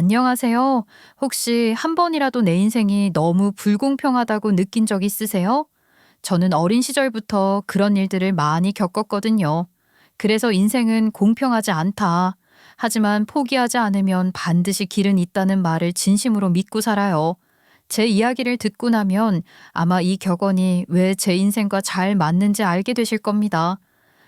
안녕하세요. 혹시 한 번이라도 내 인생이 너무 불공평하다고 느낀 적 있으세요? 저는 어린 시절부터 그런 일들을 많이 겪었거든요. 그래서 인생은 공평하지 않다. 하지만 포기하지 않으면 반드시 길은 있다는 말을 진심으로 믿고 살아요. 제 이야기를 듣고 나면 아마 이 격언이 왜 제 인생과 잘 맞는지 알게 되실 겁니다.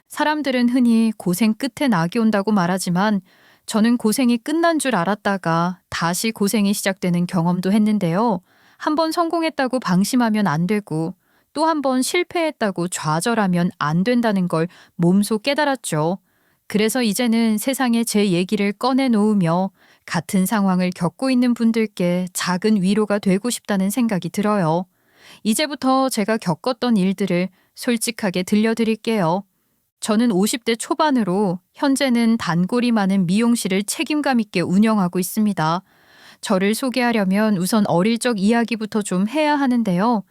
사람들은 흔히 고생 끝에 낙이 온다고 말하지만 저는 고생이 끝난 줄 알았다가 다시 고생이 시작되는 경험도 했는데요. 한 번 성공했다고 방심하면 안 되고 또 한 번 실패했다고 좌절하면 안 된다는 걸 몸소 깨달았죠. 그래서 이제는 세상에 제 얘기를 꺼내 놓으며 같은 상황을 겪고 있는 분들께 작은 위로가 되고 싶다는 생각이 들어요. 이제부터 제가 겪었던 일들을 솔직하게 들려드릴게요. 저는 50대 초반으로 현재는 단골이 많은 미용실을 책임감 있게 운영하고 있습니다. 저를 소개하려면 우선 어릴 적 이야기부터 좀 해야 하는데요.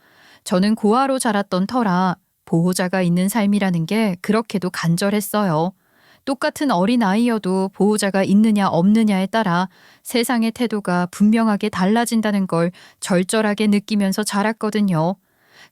저는 고아로 자랐던 터라 보호자가 있는 삶이라는 게 그렇게도 간절했어요. 똑같은 어린아이여도 보호자가 있느냐 없느냐에 따라 세상의 태도가 분명하게 달라진다는 걸 절절하게 느끼면서 자랐거든요.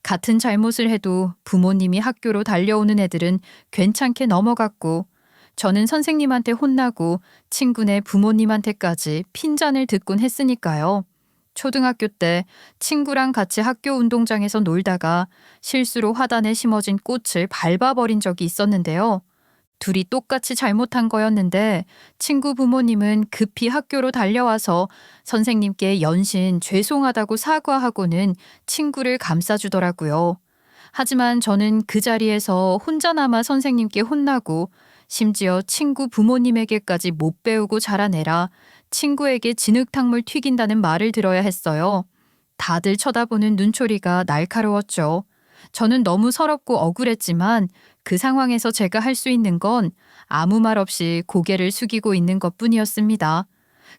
같은 잘못을 해도 부모님이 학교로 달려오는 애들은 괜찮게 넘어갔고 저는 선생님한테 혼나고 친구네 부모님한테까지 핀잔을 듣곤 했으니까요. 초등학교 때 친구랑 같이 학교 운동장에서 놀다가 실수로 화단에 심어진 꽃을 밟아버린 적이 있었는데요. 둘이 똑같이 잘못한 거였는데 친구 부모님은 급히 학교로 달려와서 선생님께 연신 죄송하다고 사과하고는 친구를 감싸주더라고요. 하지만 저는 그 자리에서 혼자 남아 선생님께 혼나고 심지어 친구 부모님에게까지 못 배우고 자란 애라 친구에게 진흙탕물 튀긴다는 말을 들어야 했어요. 다들 쳐다보는 눈초리가 날카로웠죠. 저는 너무 서럽고 억울했지만 그 상황에서 제가 할 수 있는 건 아무 말 없이 고개를 숙이고 있는 것뿐이었습니다.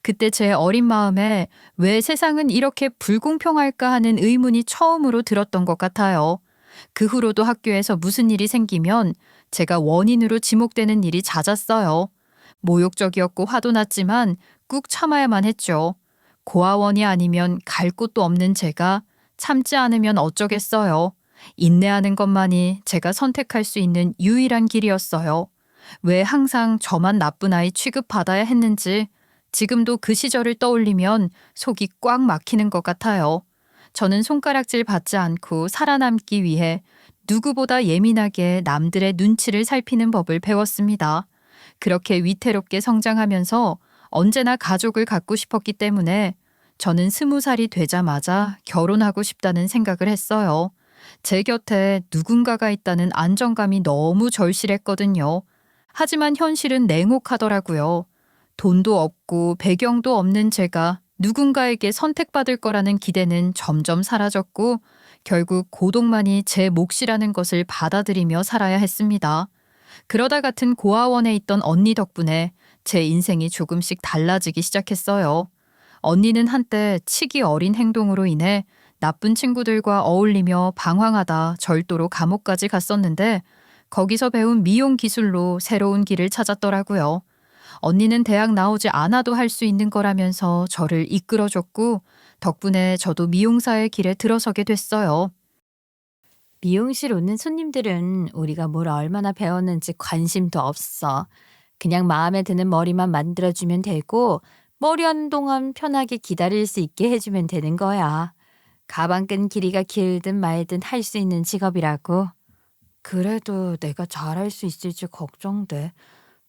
그때 제 어린 마음에 왜 세상은 이렇게 불공평할까 하는 의문이 처음으로 들었던 것 같아요. 그 후로도 학교에서 무슨 일이 생기면 제가 원인으로 지목되는 일이 잦았어요. 모욕적이었고 화도 났지만 꾹 참아야만 했죠. 고아원이 아니면 갈 곳도 없는 제가 참지 않으면 어쩌겠어요. 인내하는 것만이 제가 선택할 수 있는 유일한 길이었어요. 왜 항상 저만 나쁜 아이 취급받아야 했는지 지금도 그 시절을 떠올리면 속이 꽉 막히는 것 같아요. 저는 손가락질 받지 않고 살아남기 위해 누구보다 예민하게 남들의 눈치를 살피는 법을 배웠습니다. 그렇게 위태롭게 성장하면서 언제나 가족을 갖고 싶었기 때문에 저는 20살이 되자마자 결혼하고 싶다는 생각을 했어요. 제 곁에 누군가가 있다는 안정감이 너무 절실했거든요. 하지만 현실은 냉혹하더라고요. 돈도 없고 배경도 없는 제가 누군가에게 선택받을 거라는 기대는 점점 사라졌고 결국 고독만이 제 몫이라는 것을 받아들이며 살아야 했습니다. 그러다 같은 고아원에 있던 언니 덕분에 제 인생이 조금씩 달라지기 시작했어요. 언니는 한때 치기 어린 행동으로 인해 나쁜 친구들과 어울리며 방황하다 절도로 감옥까지 갔었는데 거기서 배운 미용 기술로 새로운 길을 찾았더라고요. 언니는 대학 나오지 않아도 할 수 있는 거라면서 저를 이끌어줬고 덕분에 저도 미용사의 길에 들어서게 됐어요. 미용실 오는 손님들은 우리가 뭘 얼마나 배웠는지 관심도 없어. 그냥 마음에 드는 머리만 만들어주면 되고, 머리 하는 동안 편하게 기다릴 수 있게 해주면 되는 거야. 가방끈 길이가 길든 말든 할 수 있는 직업이라고. 그래도 내가 잘할 수 있을지 걱정돼.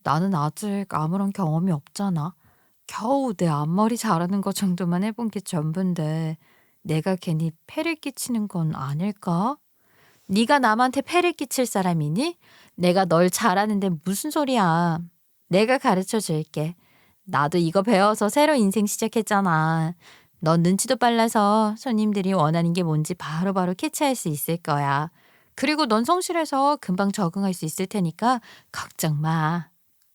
나는 아직 아무런 경험이 없잖아. 겨우 내 앞머리 자르는 거 정도만 해본 게 전부인데, 내가 괜히 폐를 끼치는 건 아닐까? 네가 남한테 폐를 끼칠 사람이니? 내가 널 잘하는데 무슨 소리야. 내가 가르쳐 줄게. 나도 이거 배워서 새로 인생 시작했잖아. 넌 눈치도 빨라서 손님들이 원하는 게 뭔지 바로바로 캐치할 수 있을 거야. 그리고 넌 성실해서 금방 적응할 수 있을 테니까 걱정 마.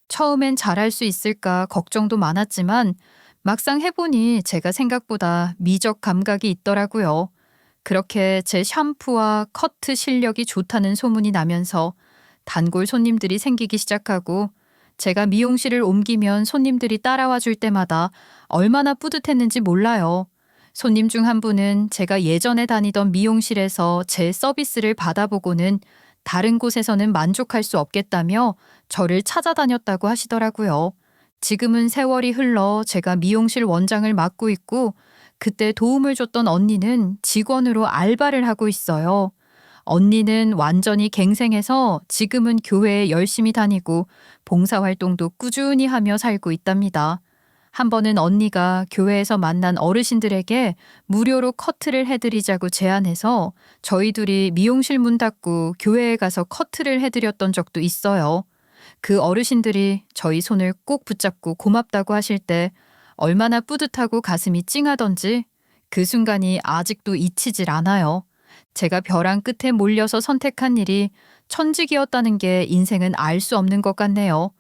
처음엔 잘할 수 있을까 걱정도 많았지만 막상 해보니 제가 생각보다 미적 감각이 있더라고요. 그렇게 제 샴푸와 커트 실력이 좋다는 소문이 나면서 단골 손님들이 생기기 시작하고 제가 미용실을 옮기면 손님들이 따라와 줄 때마다 얼마나 뿌듯했는지 몰라요. 손님 중 한 분은 제가 예전에 다니던 미용실에서 제 서비스를 받아보고는 다른 곳에서는 만족할 수 없겠다며 저를 찾아다녔다고 하시더라고요. 지금은 세월이 흘러 제가 미용실 원장을 맡고 있고 그때 도움을 줬던 언니는 직원으로 알바를 하고 있어요. 언니는 완전히 갱생해서 지금은 교회에 열심히 다니고 봉사활동도 꾸준히 하며 살고 있답니다. 한 번은 언니가 교회에서 만난 어르신들에게 무료로 커트를 해드리자고 제안해서 저희 둘이 미용실 문 닫고 교회에 가서 커트를 해드렸던 적도 있어요. 그 어르신들이 저희 손을 꼭 붙잡고 고맙다고 하실 때 얼마나 뿌듯하고 가슴이 찡하던지 그 순간이 아직도 잊히질 않아요. 제가 벼랑 끝에 몰려서 선택한 일이 천직이었다는 게 인생은 알 수 없는 것 같네요.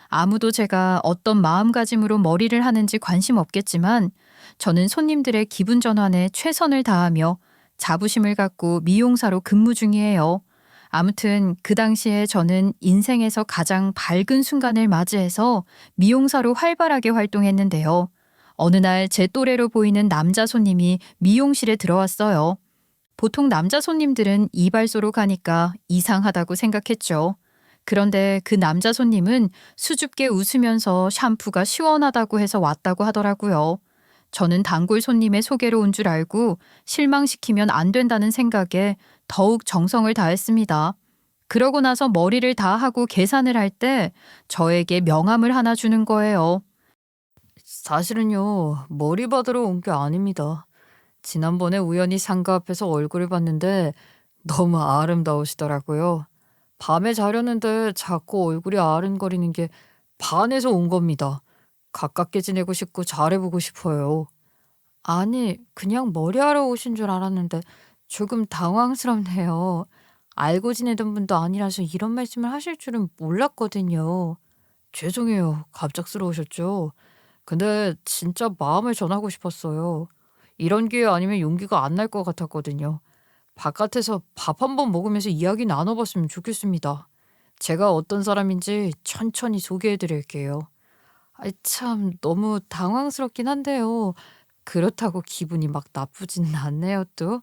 아무도 제가 어떤 마음가짐으로 머리를 하는지 관심 없겠지만 저는 손님들의 기분 전환에 최선을 다하며 자부심을 갖고 미용사로 근무 중이에요. 아무튼 그 당시에 저는 인생에서 가장 밝은 순간을 맞이해서 미용사로 활발하게 활동했는데요. 어느 날 제 또래로 보이는 남자 손님이 미용실에 들어왔어요. 보통 남자 손님들은 이발소로 가니까 이상하다고 생각했죠. 그런데 그 남자 손님은 수줍게 웃으면서 샴푸가 시원하다고 해서 왔다고 하더라고요. 저는 단골 손님의 소개로 온 줄 알고 실망시키면 안 된다는 생각에 더욱 정성을 다했습니다. 그러고 나서 머리를 다 하고 계산을 할 때 저에게 명함을 하나 주는 거예요. 사실은요, 머리 받으러 온 게 아닙니다. 지난번에 우연히 상가 앞에서 얼굴을 봤는데 너무 아름다우시더라고요. 밤에 자려는데 자꾸 얼굴이 아른거리는 게 반해서 온 겁니다. 가깝게 지내고 싶고 잘해보고 싶어요. 아니, 그냥 머리하러 오신 줄 알았는데 조금 당황스럽네요. 알고 지내던 분도 아니라서 이런 말씀을 하실 줄은 몰랐거든요. 죄송해요. 갑작스러우셨죠? 근데 진짜 마음을 전하고 싶었어요. 이런 기회 아니면 용기가 안 날 것 같았거든요. 바깥에서 밥 한 번 먹으면서 이야기 나눠봤으면 좋겠습니다. 제가 어떤 사람인지 천천히 소개해 드릴게요. 아이 참 너무 당황스럽긴 한데요. 그렇다고 기분이 막 나쁘지는 않네요 또.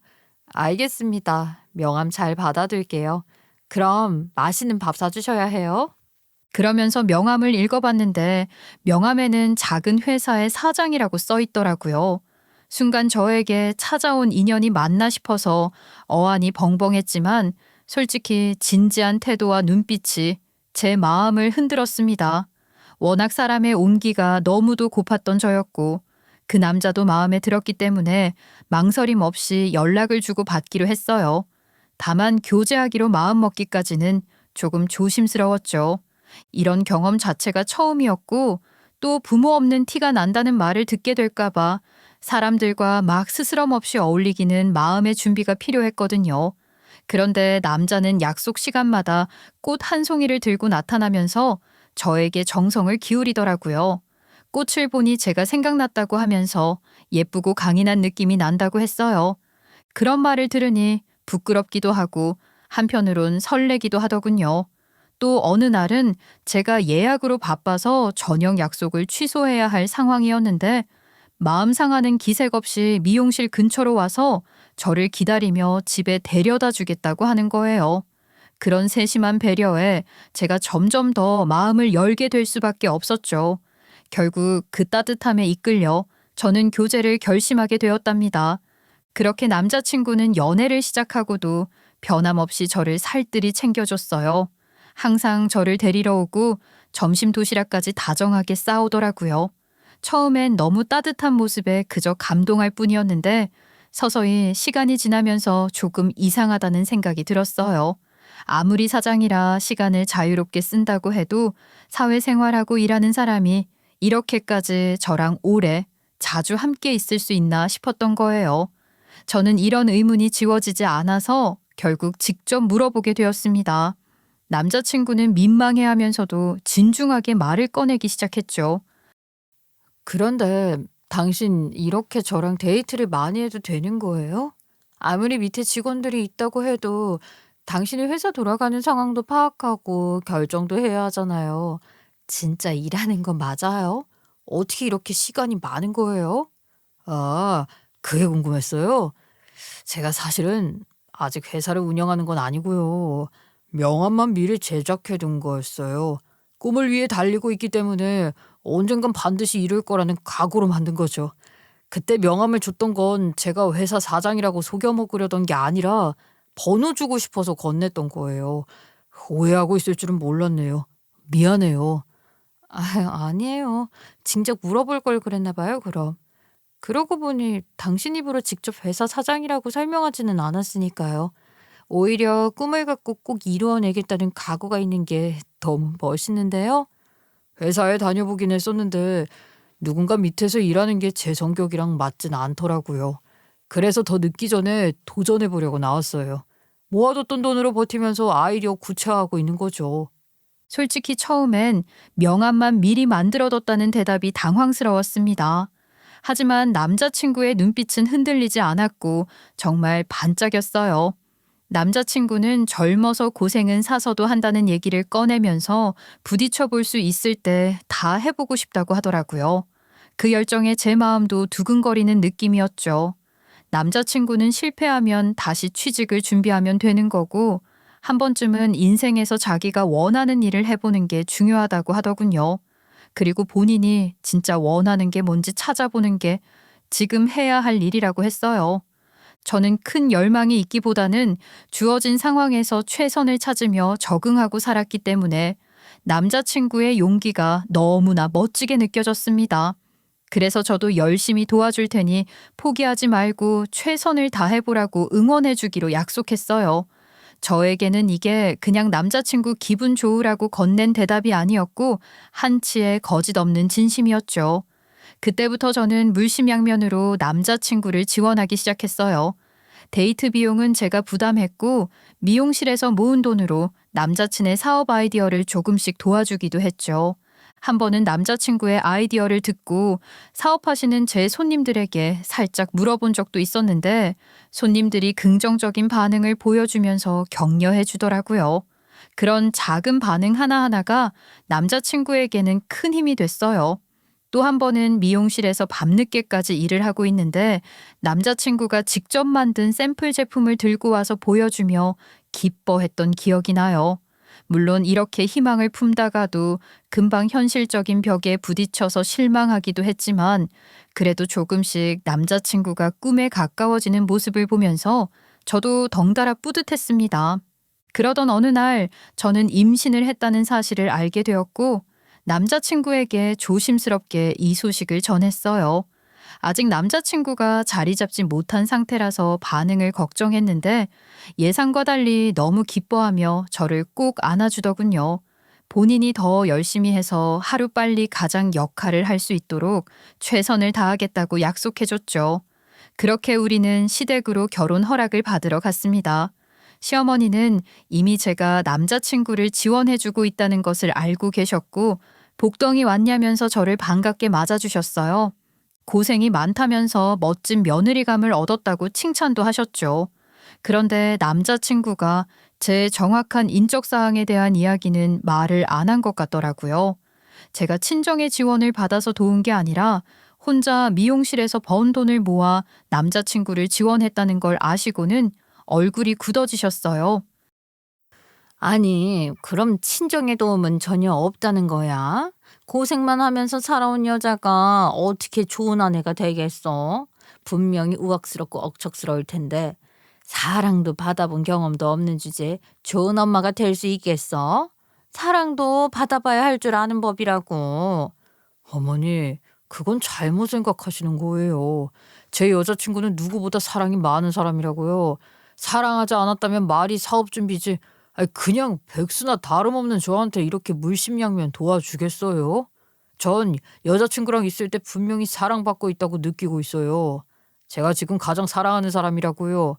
알겠습니다. 명함 잘 받아둘게요. 그럼 맛있는 밥 사주셔야 해요. 그러면서 명함을 읽어봤는데 명함에는 작은 회사의 사장이라고 써 있더라고요. 순간 저에게 찾아온 인연이 맞나 싶어서 어안이 벙벙했지만 솔직히 진지한 태도와 눈빛이 제 마음을 흔들었습니다. 워낙 사람의 온기가 너무도 고팠던 저였고 그 남자도 마음에 들었기 때문에 망설임 없이 연락을 주고 받기로 했어요. 다만 교제하기로 마음먹기까지는 조금 조심스러웠죠. 이런 경험 자체가 처음이었고 또 부모 없는 티가 난다는 말을 듣게 될까봐 사람들과 막 스스럼 없이 어울리기는 마음의 준비가 필요했거든요. 그런데 남자는 약속 시간마다 꽃 한 송이를 들고 나타나면서 저에게 정성을 기울이더라고요. 꽃을 보니 제가 생각났다고 하면서 예쁘고 강인한 느낌이 난다고 했어요. 그런 말을 들으니 부끄럽기도 하고 한편으론 설레기도 하더군요. 또 어느 날은 제가 예약으로 바빠서 저녁 약속을 취소해야 할 상황이었는데 마음 상하는 기색 없이 미용실 근처로 와서 저를 기다리며 집에 데려다 주겠다고 하는 거예요. 그런 세심한 배려에 제가 점점 더 마음을 열게 될 수밖에 없었죠. 결국 그 따뜻함에 이끌려 저는 교제를 결심하게 되었답니다. 그렇게 남자친구는 연애를 시작하고도 변함없이 저를 살뜰히 챙겨줬어요. 항상 저를 데리러 오고 점심 도시락까지 다정하게 싸오더라고요. 처음엔 너무 따뜻한 모습에 그저 감동할 뿐이었는데 서서히 시간이 지나면서 조금 이상하다는 생각이 들었어요. 아무리 사장이라 시간을 자유롭게 쓴다고 해도 사회생활하고 일하는 사람이 이렇게까지 저랑 오래 자주 함께 있을 수 있나 싶었던 거예요. 저는 이런 의문이 지워지지 않아서 결국 직접 물어보게 되었습니다. 남자친구는 민망해하면서도 진중하게 말을 꺼내기 시작했죠. 그런데 당신 이렇게 저랑 데이트를 많이 해도 되는 거예요? 아무리 밑에 직원들이 있다고 해도 당신이 회사 돌아가는 상황도 파악하고 결정도 해야 하잖아요. 진짜 일하는 거 맞아요? 어떻게 이렇게 시간이 많은 거예요? 아, 그게 궁금했어요. 제가 사실은 아직 회사를 운영하는 건 아니고요. 명함만 미리 제작해 둔 거였어요. 꿈을 위해 달리고 있기 때문에 언젠간 반드시 이룰 거라는 각오로 만든 거죠. 그때 명함을 줬던 건 제가 회사 사장이라고 속여 먹으려던 게 아니라 번호 주고 싶어서 건넸던 거예요. 오해하고 있을 줄은 몰랐네요. 미안해요. 아, 아니에요. 진작 물어볼 걸 그랬나 봐요, 그럼. 그러고 보니 당신 입으로 직접 회사 사장이라고 설명하지는 않았으니까요. 오히려 꿈을 갖고 꼭 이루어내겠다는 각오가 있는 게 너무 멋있는데요. 회사에 다녀보긴 했었는데 누군가 밑에서 일하는 게 제 성격이랑 맞진 않더라고요. 그래서 더 늦기 전에 도전해보려고 나왔어요. 모아뒀던 돈으로 버티면서 아이디어 구체화하고 있는 거죠. 솔직히 처음엔 명함만 미리 만들어뒀다는 대답이 당황스러웠습니다. 하지만 남자친구의 눈빛은 흔들리지 않았고 정말 반짝였어요. 남자친구는 젊어서 고생은 사서도 한다는 얘기를 꺼내면서 부딪혀 볼 수 있을 때 다 해보고 싶다고 하더라고요. 그 열정에 제 마음도 두근거리는 느낌이었죠. 남자친구는 실패하면 다시 취직을 준비하면 되는 거고, 한 번쯤은 인생에서 자기가 원하는 일을 해보는 게 중요하다고 하더군요. 그리고 본인이 진짜 원하는 게 뭔지 찾아보는 게 지금 해야 할 일이라고 했어요. 저는 큰 열망이 있기보다는 주어진 상황에서 최선을 찾으며 적응하고 살았기 때문에 남자친구의 용기가 너무나 멋지게 느껴졌습니다. 그래서 저도 열심히 도와줄 테니 포기하지 말고 최선을 다해보라고 응원해주기로 약속했어요. 저에게는 이게 그냥 남자친구 기분 좋으라고 건넨 대답이 아니었고 한치의 거짓 없는 진심이었죠. 그때부터 저는 물심양면으로 남자친구를 지원하기 시작했어요. 데이트 비용은 제가 부담했고 미용실에서 모은 돈으로 남자친의 사업 아이디어를 조금씩 도와주기도 했죠. 한 번은 남자친구의 아이디어를 듣고 사업하시는 제 손님들에게 살짝 물어본 적도 있었는데 손님들이 긍정적인 반응을 보여주면서 격려해 주더라고요. 그런 작은 반응 하나하나가 남자친구에게는 큰 힘이 됐어요. 또 한 번은 미용실에서 밤늦게까지 일을 하고 있는데 남자친구가 직접 만든 샘플 제품을 들고 와서 보여주며 기뻐했던 기억이 나요. 물론 이렇게 희망을 품다가도 금방 현실적인 벽에 부딪혀서 실망하기도 했지만 그래도 조금씩 남자친구가 꿈에 가까워지는 모습을 보면서 저도 덩달아 뿌듯했습니다. 그러던 어느 날 저는 임신을 했다는 사실을 알게 되었고 남자친구에게 조심스럽게 이 소식을 전했어요. 아직 남자친구가 자리 잡지 못한 상태라서 반응을 걱정했는데 예상과 달리 너무 기뻐하며 저를 꼭 안아주더군요. 본인이 더 열심히 해서 하루빨리 가장 역할을 할 수 있도록 최선을 다하겠다고 약속해줬죠. 그렇게 우리는 시댁으로 결혼 허락을 받으러 갔습니다. 시어머니는 이미 제가 남자친구를 지원해주고 있다는 것을 알고 계셨고 복덩이 왔냐면서 저를 반갑게 맞아주셨어요. 고생이 많다면서 멋진 며느리감을 얻었다고 칭찬도 하셨죠. 그런데 남자친구가 제 정확한 인적사항에 대한 이야기는 말을 안 한 것 같더라고요. 제가 친정의 지원을 받아서 도운 게 아니라 혼자 미용실에서 번 돈을 모아 남자친구를 지원했다는 걸 아시고는 얼굴이 굳어지셨어요. 아니, 그럼 친정의 도움은 전혀 없다는 거야? 고생만 하면서 살아온 여자가 어떻게 좋은 아내가 되겠어? 분명히 우악스럽고 억척스러울 텐데 사랑도 받아본 경험도 없는 주제에 좋은 엄마가 될 수 있겠어? 사랑도 받아봐야 할 줄 아는 법이라고. 어머니, 그건 잘못 생각하시는 거예요. 제 여자친구는 누구보다 사랑이 많은 사람이라고요. 사랑하지 않았다면 말이 사업 준비지. 아니, 그냥 백수나 다름없는 저한테 이렇게 물심양면 도와주겠어요? 전 여자친구랑 있을 때 분명히 사랑받고 있다고 느끼고 있어요. 제가 지금 가장 사랑하는 사람이라고요.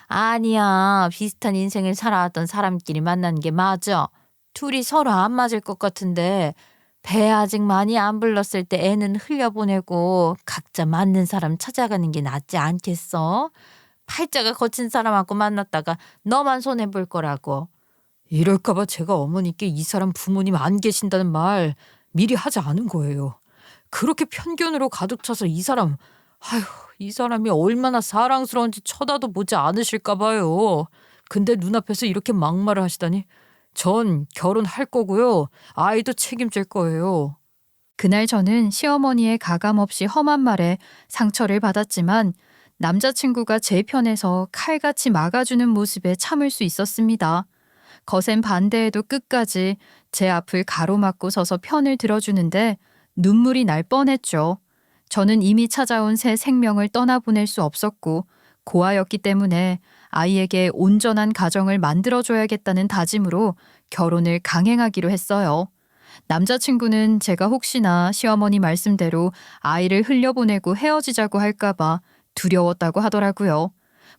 아니야. 비슷한 인생을 살아왔던 사람끼리 만난 게 맞아. 둘이 서로 안 맞을 것 같은데 배 아직 많이 안 불렀을 때 애는 흘려보내고 각자 맞는 사람 찾아가는 게 낫지 않겠어? 팔자가 거친 사람하고 만났다가 너만 손해볼 거라고. 이럴까봐 제가 어머니께 이 사람 부모님 안 계신다는 말 미리 하지 않은 거예요. 그렇게 편견으로 가득 차서 아휴, 이 사람이 얼마나 사랑스러운지 쳐다도 보지 않으실까 봐요. 근데 눈앞에서 이렇게 막말을 하시다니. 전 결혼할 거고요. 아이도 책임질 거예요. 그날 저는 시어머니의 가감없이 험한 말에 상처를 받았지만 남자친구가 제 편에서 칼같이 막아주는 모습에 참을 수 있었습니다. 거센 반대에도 끝까지 제 앞을 가로막고 서서 편을 들어주는데 눈물이 날 뻔했죠. 저는 이미 찾아온 새 생명을 떠나보낼 수 없었고 고아였기 때문에 아이에게 온전한 가정을 만들어줘야겠다는 다짐으로 결혼을 강행하기로 했어요. 남자친구는 제가 혹시나 시어머니 말씀대로 아이를 흘려보내고 헤어지자고 할까봐 두려웠다고 하더라고요.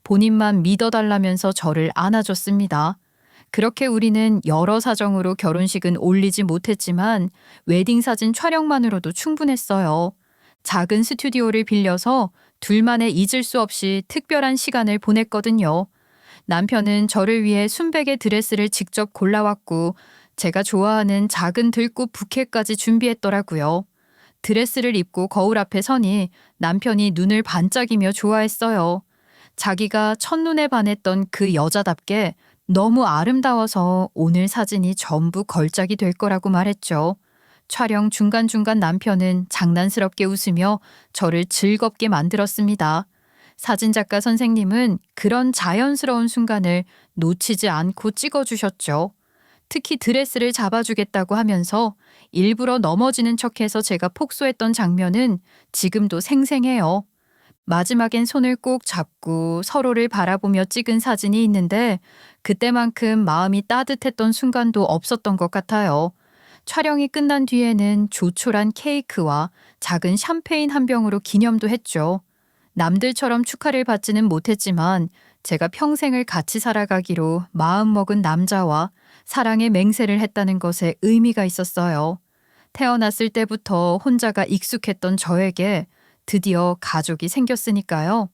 본인만 믿어달라면서 저를 안아줬습니다. 그렇게 우리는 여러 사정으로 결혼식은 올리지 못했지만 웨딩 사진 촬영만으로도 충분했어요. 작은 스튜디오를 빌려서 둘만의 잊을 수 없이 특별한 시간을 보냈거든요. 남편은 저를 위해 순백의 드레스를 직접 골라왔고 제가 좋아하는 작은 들꽃 부케까지 준비했더라고요. 드레스를 입고 거울 앞에 서니 남편이 눈을 반짝이며 좋아했어요. 자기가 첫눈에 반했던 그 여자답게 너무 아름다워서 오늘 사진이 전부 걸작이 될 거라고 말했죠. 촬영 중간중간 남편은 장난스럽게 웃으며 저를 즐겁게 만들었습니다. 사진작가 선생님은 그런 자연스러운 순간을 놓치지 않고 찍어주셨죠. 특히 드레스를 잡아주겠다고 하면서 일부러 넘어지는 척해서 제가 폭소했던 장면은 지금도 생생해요. 마지막엔 손을 꼭 잡고 서로를 바라보며 찍은 사진이 있는데 그때만큼 마음이 따뜻했던 순간도 없었던 것 같아요. 촬영이 끝난 뒤에는 조촐한 케이크와 작은 샴페인 한 병으로 기념도 했죠. 남들처럼 축하를 받지는 못했지만 제가 평생을 같이 살아가기로 마음먹은 남자와 사랑의 맹세를 했다는 것에 의미가 있었어요. 태어났을 때부터 혼자가 익숙했던 저에게 드디어 가족이 생겼으니까요.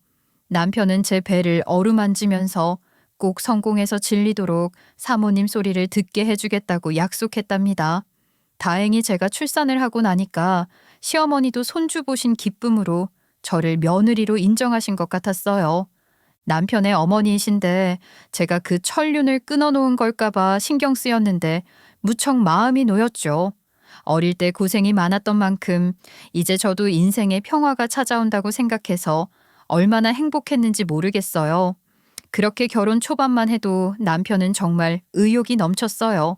남편은 제 배를 어루만지면서 꼭 성공해서 질리도록 사모님 소리를 듣게 해주겠다고 약속했답니다. 다행히 제가 출산을 하고 나니까 시어머니도 손주 보신 기쁨으로 저를 며느리로 인정하신 것 같았어요. 남편의 어머니이신데 제가 그 천륜을 끊어놓은 걸까봐 신경 쓰였는데 무척 마음이 놓였죠. 어릴 때 고생이 많았던 만큼 이제 저도 인생의 평화가 찾아온다고 생각해서 얼마나 행복했는지 모르겠어요. 그렇게 결혼 초반만 해도 남편은 정말 의욕이 넘쳤어요.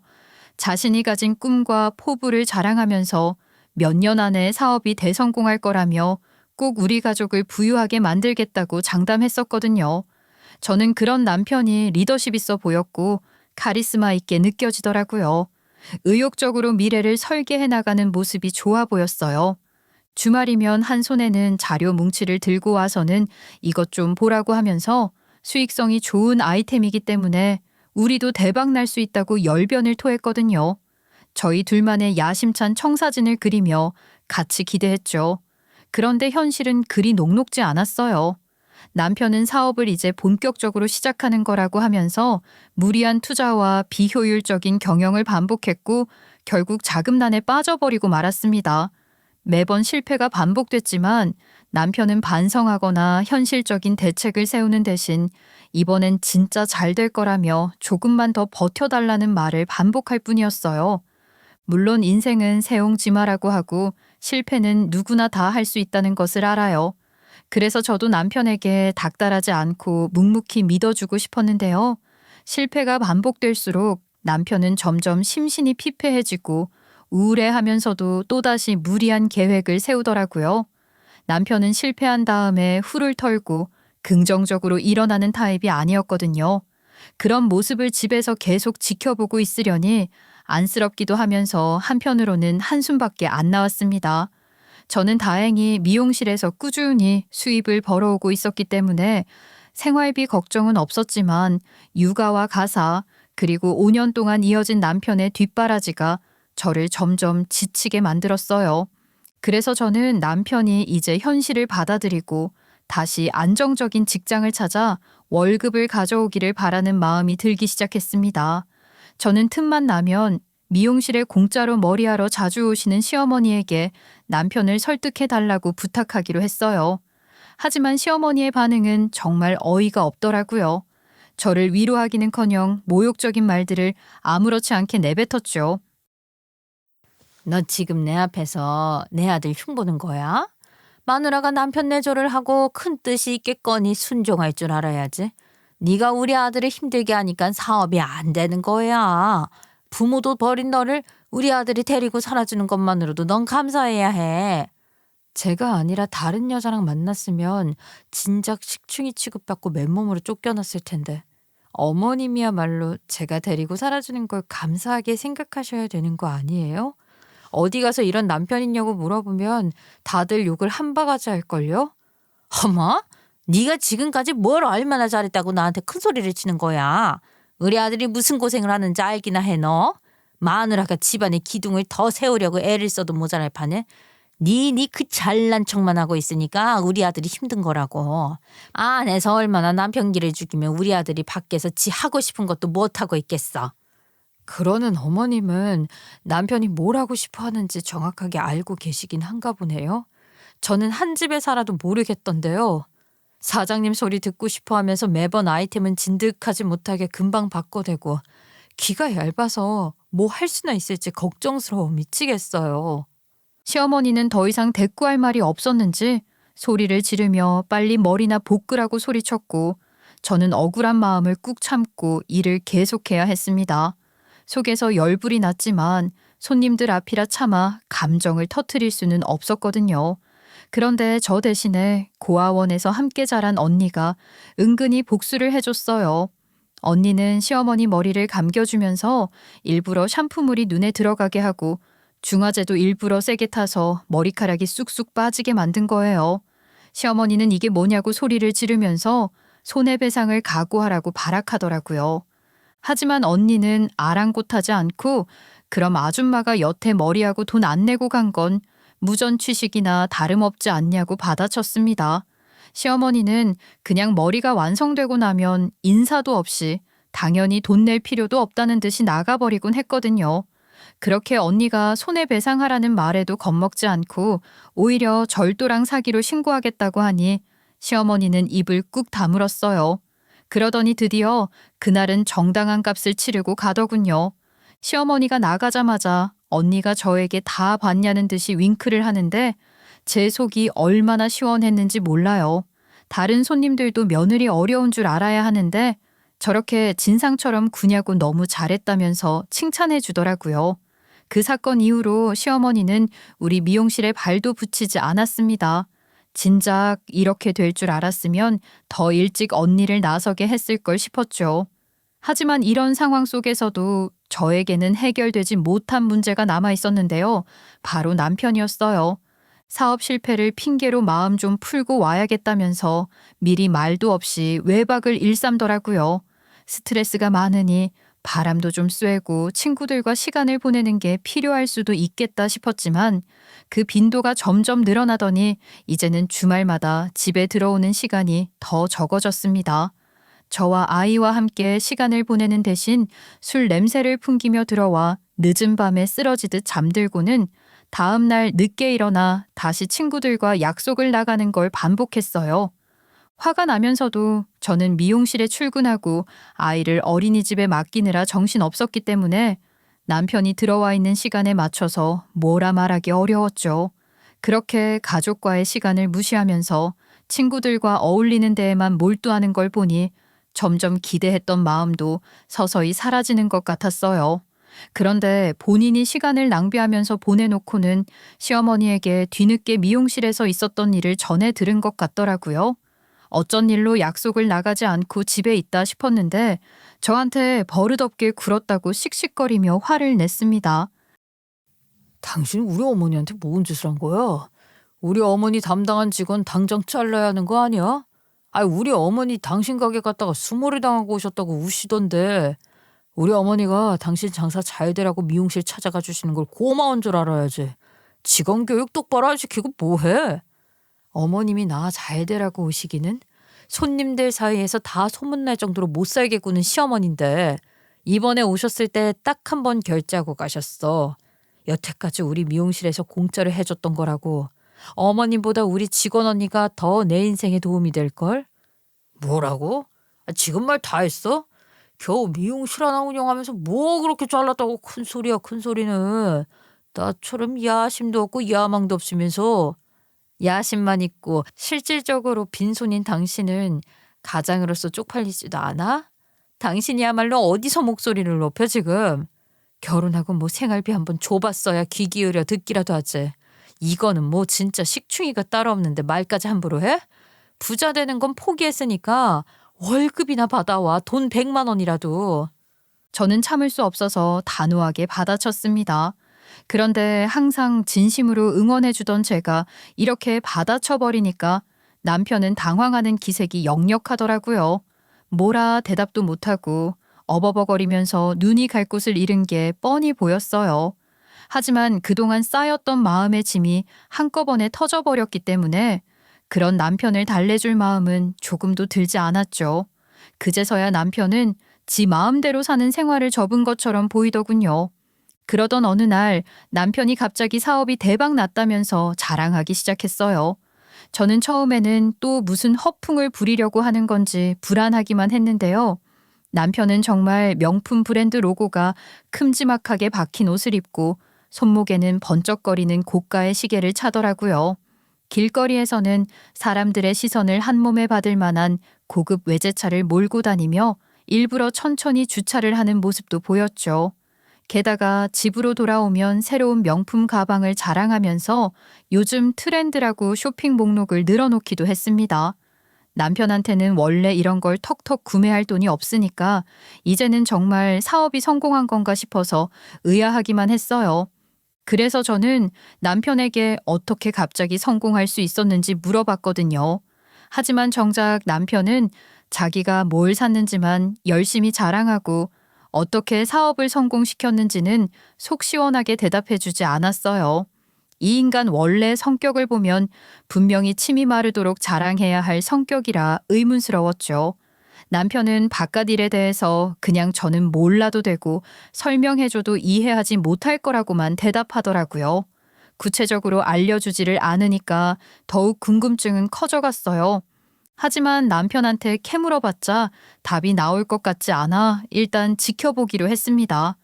자신이 가진 꿈과 포부를 자랑하면서 몇 년 안에 사업이 대성공할 거라며 꼭 우리 가족을 부유하게 만들겠다고 장담했었거든요. 저는 그런 남편이 리더십 있어 보였고 카리스마 있게 느껴지더라고요. 의욕적으로 미래를 설계해 나가는 모습이 좋아 보였어요. 주말이면 한 손에는 자료 뭉치를 들고 와서는 이것 좀 보라고 하면서 수익성이 좋은 아이템이기 때문에 우리도 대박 날 수 있다고 열변을 토했거든요. 저희 둘만의 야심찬 청사진을 그리며 같이 기대했죠. 그런데 현실은 그리 녹록지 않았어요. 남편은 사업을 이제 본격적으로 시작하는 거라고 하면서 무리한 투자와 비효율적인 경영을 반복했고 결국 자금난에 빠져버리고 말았습니다. 매번 실패가 반복됐지만 남편은 반성하거나 현실적인 대책을 세우는 대신 이번엔 진짜 잘 될 거라며 조금만 더 버텨달라는 말을 반복할 뿐이었어요. 물론 인생은 세옹지마라고 하고 실패는 누구나 다 할 수 있다는 것을 알아요. 그래서 저도 남편에게 닥달하지 않고 묵묵히 믿어주고 싶었는데요. 실패가 반복될수록 남편은 점점 심신이 피폐해지고 우울해하면서도 또다시 무리한 계획을 세우더라고요. 남편은 실패한 다음에 후를 털고 긍정적으로 일어나는 타입이 아니었거든요. 그런 모습을 집에서 계속 지켜보고 있으려니 안쓰럽기도 하면서 한편으로는 한숨밖에 안 나왔습니다. 저는 다행히 미용실에서 꾸준히 수입을 벌어오고 있었기 때문에 생활비 걱정은 없었지만 육아와 가사 그리고 5년 동안 이어진 남편의 뒷바라지가 저를 점점 지치게 만들었어요. 그래서 저는 남편이 이제 현실을 받아들이고 다시 안정적인 직장을 찾아 월급을 가져오기를 바라는 마음이 들기 시작했습니다. 저는 틈만 나면 미용실에 공짜로 머리하러 자주 오시는 시어머니에게 남편을 설득해 달라고 부탁하기로 했어요. 하지만 시어머니의 반응은 정말 어이가 없더라고요. 저를 위로하기는커녕 모욕적인 말들을 아무렇지 않게 내뱉었죠. 너 지금 내 앞에서 내 아들 흉보는 거야? 마누라가 남편 내조를 하고 큰 뜻이 있겠거니 순종할 줄 알아야지. 네가 우리 아들을 힘들게 하니까 사업이 안 되는 거야. 부모도 버린 너를 우리 아들이 데리고 살아주는 것만으로도 넌 감사해야 해. 제가 아니라 다른 여자랑 만났으면 진작 식충이 취급받고 맨몸으로 쫓겨났을 텐데. 어머님이야말로 제가 데리고 살아주는 걸 감사하게 생각하셔야 되는 거 아니에요? 어디 가서 이런 남편 있냐고 물어보면 다들 욕을 한 바가지 할걸요? 어머? 네가 지금까지 뭘 얼마나 잘했다고 나한테 큰 소리를 치는 거야. 우리 아들이 무슨 고생을 하는지 알기나 해 너. 마누라가 집안의 기둥을 더 세우려고 애를 써도 모자랄 판에 네 그 잘난 척만 하고 있으니까 우리 아들이 힘든 거라고. 안에서 얼마나 남편기를 죽이면 우리 아들이 밖에서 지 하고 싶은 것도 못하고 있겠어. 그러는 어머님은 남편이 뭘 하고 싶어 하는지 정확하게 알고 계시긴 한가 보네요. 저는 한 집에 살아도 모르겠던데요. 사장님 소리 듣고 싶어 하면서 매번 아이템은 진득하지 못하게 금방 바꿔대고 귀가 얇아서 뭐 할 수나 있을지 걱정스러워 미치겠어요. 시어머니는 더 이상 대꾸할 말이 없었는지 소리를 지르며 빨리 머리나 볶으라고 소리쳤고 저는 억울한 마음을 꾹 참고 일을 계속해야 했습니다. 속에서 열불이 났지만 손님들 앞이라 차마 감정을 터뜨릴 수는 없었거든요. 그런데 저 대신에 고아원에서 함께 자란 언니가 은근히 복수를 해줬어요. 언니는 시어머니 머리를 감겨주면서 일부러 샴푸물이 눈에 들어가게 하고 중화제도 일부러 세게 타서 머리카락이 쑥쑥 빠지게 만든 거예요. 시어머니는 이게 뭐냐고 소리를 지르면서 손해배상을 각오하라고 발악하더라고요. 하지만 언니는 아랑곳하지 않고 그럼 아줌마가 여태 머리하고 돈 안 내고 간 건 무전취식이나 다름없지 않냐고 받아쳤습니다. 시어머니는 그냥 머리가 완성되고 나면 인사도 없이 당연히 돈 낼 필요도 없다는 듯이 나가버리곤 했거든요. 그렇게 언니가 손해배상하라는 말에도 겁먹지 않고 오히려 절도랑 사기로 신고하겠다고 하니 시어머니는 입을 꾹 다물었어요. 그러더니 드디어 그날은 정당한 값을 치르고 가더군요. 시어머니가 나가자마자 언니가 저에게 다 봤냐는 듯이 윙크를 하는데 제 속이 얼마나 시원했는지 몰라요. 다른 손님들도 며느리 어려운 줄 알아야 하는데 저렇게 진상처럼 구냐고 너무 잘했다면서 칭찬해 주더라고요. 그 사건 이후로 시어머니는 우리 미용실에 발도 붙이지 않았습니다. 진작 이렇게 될 줄 알았으면 더 일찍 언니를 나서게 했을 걸 싶었죠. 하지만 이런 상황 속에서도 저에게는 해결되지 못한 문제가 남아 있었는데요. 바로 남편이었어요. 사업 실패를 핑계로 마음 좀 풀고 와야겠다면서 미리 말도 없이 외박을 일삼더라고요. 스트레스가 많으니 바람도 좀 쐬고 친구들과 시간을 보내는 게 필요할 수도 있겠다 싶었지만 그 빈도가 점점 늘어나더니 이제는 주말마다 집에 들어오는 시간이 더 적어졌습니다. 저와 아이와 함께 시간을 보내는 대신 술 냄새를 풍기며 들어와 늦은 밤에 쓰러지듯 잠들고는 다음 날 늦게 일어나 다시 친구들과 약속을 나가는 걸 반복했어요. 화가 나면서도 저는 미용실에 출근하고 아이를 어린이집에 맡기느라 정신 없었기 때문에 남편이 들어와 있는 시간에 맞춰서 뭐라 말하기 어려웠죠. 그렇게 가족과의 시간을 무시하면서 친구들과 어울리는 데에만 몰두하는 걸 보니 점점 기대했던 마음도 서서히 사라지는 것 같았어요. 그런데 본인이 시간을 낭비하면서 보내놓고는 시어머니에게 뒤늦게 미용실에서 있었던 일을 전해 들은 것 같더라고요. 어쩐 일로 약속을 나가지 않고 집에 있다 싶었는데 저한테 버릇없게 굴었다고 씩씩거리며 화를 냈습니다. 당신 우리 어머니한테 뭔 짓을 한 거야? 우리 어머니 담당한 직원 당장 잘라야 하는 거 아니야? 우리 어머니 당신 가게 갔다가 수모를 당하고 오셨다고 우시던데. 우리 어머니가 당신 장사 잘 되라고 미용실 찾아가 주시는 걸 고마운 줄 알아야지. 직원 교육 똑바로 안 시키고 뭐해? 어머님이 나 잘 되라고 오시기는 손님들 사이에서 다 소문날 정도로 못 살게 구는 시어머니인데 이번에 오셨을 때 딱 한 번 결제하고 가셨어. 여태까지 우리 미용실에서 공짜로 해줬던 거라고. 어머님보다 우리 직원 언니가 더 내 인생에 도움이 될걸? 뭐라고? 지금 말 다 했어? 겨우 미용실 하나 운영하면서 뭐 그렇게 잘났다고 큰 소리야, 큰 소리는. 나처럼 야심도 없고 야망도 없으면서. 야심만 있고 실질적으로 빈손인 당신은 가장으로서 쪽팔리지도 않아? 당신이야말로 어디서 목소리를 높여 지금? 결혼하고 뭐 생활비 한번 줘봤어야 귀 기울여 듣기라도 하지. 이거는 뭐 진짜 식충이가 따로 없는데 말까지 함부로 해? 부자 되는 건 포기했으니까 월급이나 받아와. 돈 100만 원이라도. 저는 참을 수 없어서 단호하게 받아쳤습니다. 그런데 항상 진심으로 응원해주던 제가 이렇게 받아쳐버리니까 남편은 당황하는 기색이 역력하더라고요. 뭐라 대답도 못하고 어버버거리면서 눈이 갈 곳을 잃은 게 뻔히 보였어요. 하지만 그동안 쌓였던 마음의 짐이 한꺼번에 터져버렸기 때문에 그런 남편을 달래줄 마음은 조금도 들지 않았죠. 그제서야 남편은 지 마음대로 사는 생활을 접은 것처럼 보이더군요. 그러던 어느 날 남편이 갑자기 사업이 대박 났다면서 자랑하기 시작했어요. 저는 처음에는 또 무슨 허풍을 부리려고 하는 건지 불안하기만 했는데요. 남편은 정말 명품 브랜드 로고가 큼지막하게 박힌 옷을 입고 손목에는 번쩍거리는 고가의 시계를 차더라고요. 길거리에서는 사람들의 시선을 한 몸에 받을 만한 고급 외제차를 몰고 다니며 일부러 천천히 주차를 하는 모습도 보였죠. 게다가 집으로 돌아오면 새로운 명품 가방을 자랑하면서 요즘 트렌드라고 쇼핑 목록을 늘어놓기도 했습니다. 남편한테는 원래 이런 걸 턱턱 구매할 돈이 없으니까 이제는 정말 사업이 성공한 건가 싶어서 의아하기만 했어요. 그래서 저는 남편에게 어떻게 갑자기 성공할 수 있었는지 물어봤거든요. 하지만 정작 남편은 자기가 뭘 샀는지만 열심히 자랑하고 어떻게 사업을 성공시켰는지는 속 시원하게 대답해주지 않았어요. 이 인간 원래 성격을 보면 분명히 침이 마르도록 자랑해야 할 성격이라 의문스러웠죠. 남편은 바깥 일에 대해서 그냥 저는 몰라도 되고 설명해줘도 이해하지 못할 거라고만 대답하더라고요. 구체적으로 알려주지를 않으니까 더욱 궁금증은 커져갔어요. 하지만 남편한테 캐물어봤자 답이 나올 것 같지 않아 일단 지켜보기로 했습니다.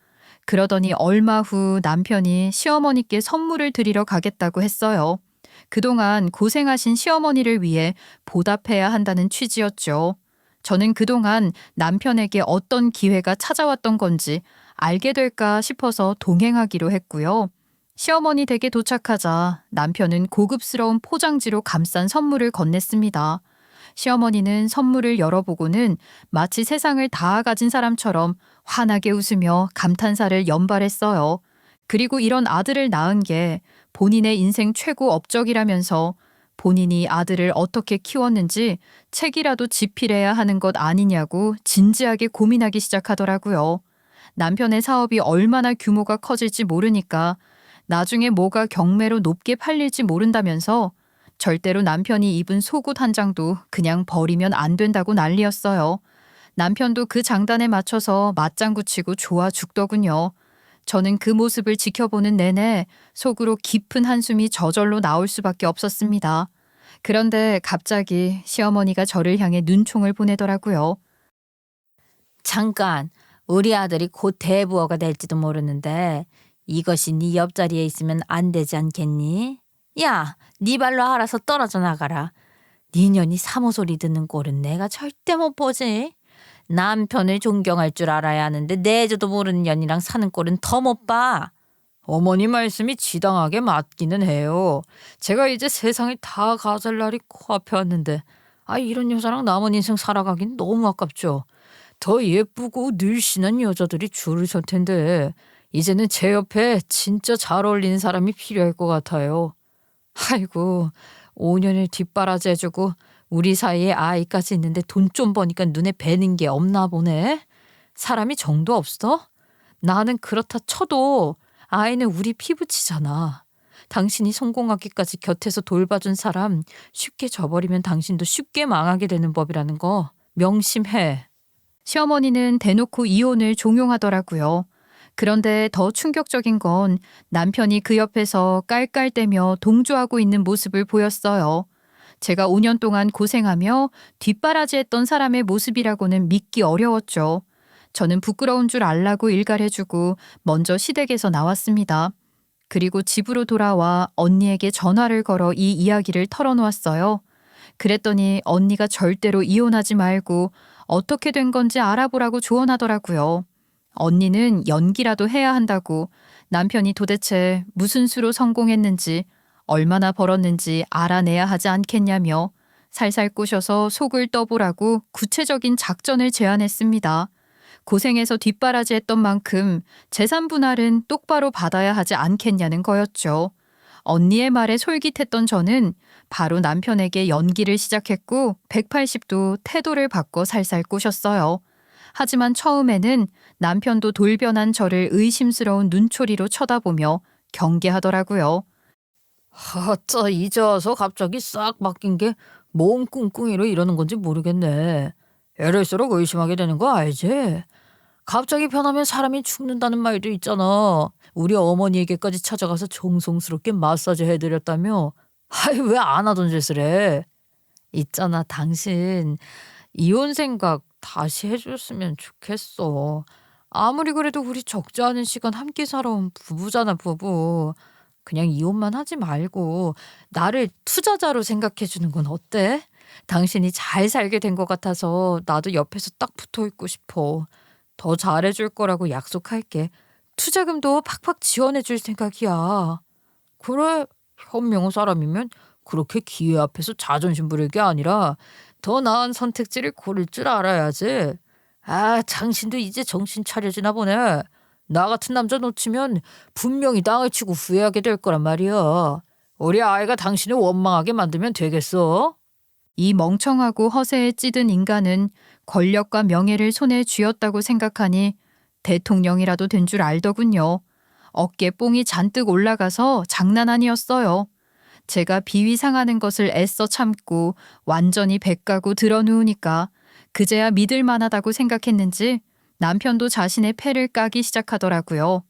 그러더니 얼마 후 남편이 시어머니께 선물을 드리러 가겠다고 했어요. 그동안 고생하신 시어머니를 위해 보답해야 한다는 취지였죠. 저는 그동안 남편에게 어떤 기회가 찾아왔던 건지 알게 될까 싶어서 동행하기로 했고요. 시어머니 댁에 도착하자 남편은 고급스러운 포장지로 감싼 선물을 건넸습니다. 시어머니는 선물을 열어보고는 마치 세상을 다 가진 사람처럼 환하게 웃으며 감탄사를 연발했어요. 그리고 이런 아들을 낳은 게 본인의 인생 최고 업적이라면서 본인이 아들을 어떻게 키웠는지 책이라도 집필해야 하는 것 아니냐고 진지하게 고민하기 시작하더라고요. 남편의 사업이 얼마나 규모가 커질지 모르니까 나중에 뭐가 경매로 높게 팔릴지 모른다면서 절대로 남편이 입은 속옷 한 장도 그냥 버리면 안 된다고 난리였어요. 남편도 그 장단에 맞춰서 맞장구 치고 좋아 죽더군요. 저는 그 모습을 지켜보는 내내 속으로 깊은 한숨이 저절로 나올 수밖에 없었습니다. 그런데 갑자기 시어머니가 저를 향해 눈총을 보내더라고요. 잠깐, 우리 아들이 곧 대부어가 될지도 모르는데 이것이 네 옆자리에 있으면 안 되지 않겠니? 야, 네 발로 알아서 떨어져 나가라. 네 년이 사모소리 듣는 꼴은 내가 절대 못 보지. 남편을 존경할 줄 알아야 하는데 내조도 모르는 년이랑 사는 꼴은 더 못 봐. 어머니 말씀이 지당하게 맞기는 해요. 제가 이제 세상을 다 가질 날이 코앞에 왔는데 이런 여자랑 남은 인생 살아가긴 너무 아깝죠. 더 예쁘고 늘씬한 여자들이 줄을 설 텐데 이제는 제 옆에 진짜 잘 어울리는 사람이 필요할 것 같아요. 아이고, 5년을 뒷바라지해주고 우리 사이에 아이까지 있는데 돈 좀 버니까 눈에 뵈는 게 없나 보네. 사람이 정도 없어? 나는 그렇다 쳐도 아이는 우리 피부치잖아. 당신이 성공하기까지 곁에서 돌봐준 사람 쉽게 져버리면 당신도 쉽게 망하게 되는 법이라는 거 명심해. 시어머니는 대놓고 이혼을 종용하더라고요. 그런데 더 충격적인 건 남편이 그 옆에서 깔깔대며 동조하고 있는 모습을 보였어요. 제가 5년 동안 고생하며 뒷바라지했던 사람의 모습이라고는 믿기 어려웠죠. 저는 부끄러운 줄 알라고 일갈해주고 먼저 시댁에서 나왔습니다. 그리고 집으로 돌아와 언니에게 전화를 걸어 이 이야기를 털어놓았어요. 그랬더니 언니가 절대로 이혼하지 말고 어떻게 된 건지 알아보라고 조언하더라고요. 언니는 연기라도 해야 한다고, 남편이 도대체 무슨 수로 성공했는지 얼마나 벌었는지 알아내야 하지 않겠냐며 살살 꼬셔서 속을 떠보라고 구체적인 작전을 제안했습니다. 고생해서 뒷바라지했던 만큼 재산 분할은 똑바로 받아야 하지 않겠냐는 거였죠. 언니의 말에 솔깃했던 저는 바로 남편에게 연기를 시작했고 180도 태도를 바꿔 살살 꼬셨어요. 하지만 처음에는 남편도 돌변한 저를 의심스러운 눈초리로 쳐다보며 경계하더라고요. 하짜 이제 와서 갑자기 싹 바뀐 게 뭔 꿍꿍이로 이러는 건지 모르겠네. 이럴수록 의심하게 되는 거 알지? 갑자기 변하면 사람이 죽는다는 말도 있잖아. 우리 어머니에게까지 찾아가서 정성스럽게 마사지 해드렸다며. 아이 왜 안 하던 짓을 해? 있잖아 당신 이혼 생각 다시 해줬으면 좋겠어. 아무리 그래도 우리 적지 않은 시간 함께 살아온 부부잖아 부부. 그냥 이혼만 하지 말고 나를 투자자로 생각해 주는 건 어때? 당신이 잘 살게 된 것 같아서 나도 옆에서 딱 붙어 있고 싶어. 더 잘해줄 거라고 약속할게. 투자금도 팍팍 지원해줄 생각이야. 그래, 현명한 사람이면 그렇게 기회 앞에서 자존심 부릴 게 아니라 더 나은 선택지를 고를 줄 알아야지. 아, 당신도 이제 정신 차려지나 보네. 나 같은 남자 놓치면 분명히 땅을 치고 후회하게 될 거란 말이야. 우리 아이가 당신을 원망하게 만들면 되겠어? 이 멍청하고 허세에 찌든 인간은 권력과 명예를 손에 쥐었다고 생각하니 대통령이라도 된 줄 알더군요. 어깨 뽕이 잔뜩 올라가서 장난 아니었어요. 제가 비위 상하는 것을 애써 참고 완전히 배 까고 드러누우니까 그제야 믿을 만하다고 생각했는지 남편도 자신의 패를 까기 시작하더라고요.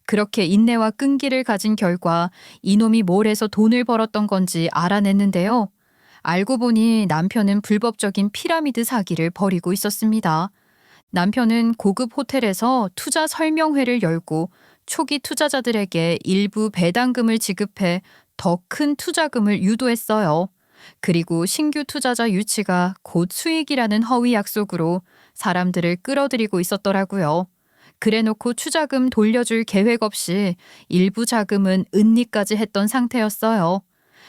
그렇게 인내와 끈기를 가진 결과 이놈이 뭘 해서 돈을 벌었던 건지 알아냈는데요. 알고 보니 남편은 불법적인 피라미드 사기를 벌이고 있었습니다. 남편은 고급 호텔에서 투자 설명회를 열고 초기 투자자들에게 일부 배당금을 지급해 더 큰 투자금을 유도했어요. 그리고 신규 투자자 유치가 곧 수익이라는 허위 약속으로 사람들을 끌어들이고 있었더라고요. 그래놓고 투자금 돌려줄 계획 없이 일부 자금은 은닉까지 했던 상태였어요.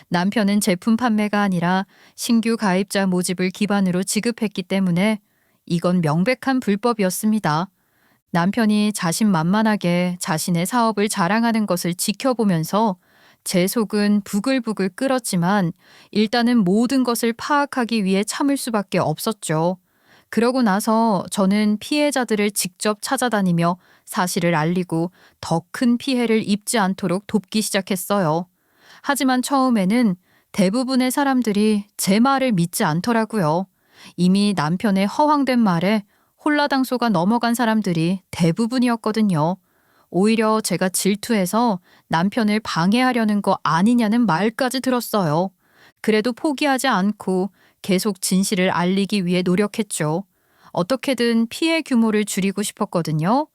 남편은 제품 판매가 아니라 신규 가입자 모집을 기반으로 지급했기 때문에 이건 명백한 불법이었습니다. 남편이 자신만만하게 자신의 사업을 자랑하는 것을 지켜보면서 제 속은 부글부글 끓었지만 일단은 모든 것을 파악하기 위해 참을 수밖에 없었죠. 그러고 나서 저는 피해자들을 직접 찾아다니며 사실을 알리고 더 큰 피해를 입지 않도록 돕기 시작했어요. 하지만 처음에는 대부분의 사람들이 제 말을 믿지 않더라고요. 이미 남편의 허황된 말에 홀라당소가 넘어간 사람들이 대부분이었거든요. 오히려 제가 질투해서 남편을 방해하려는 거 아니냐는 말까지 들었어요. 그래도 포기하지 않고 계속 진실을 알리기 위해 노력했죠. 어떻게든 피해 규모를 줄이고 싶었거든요.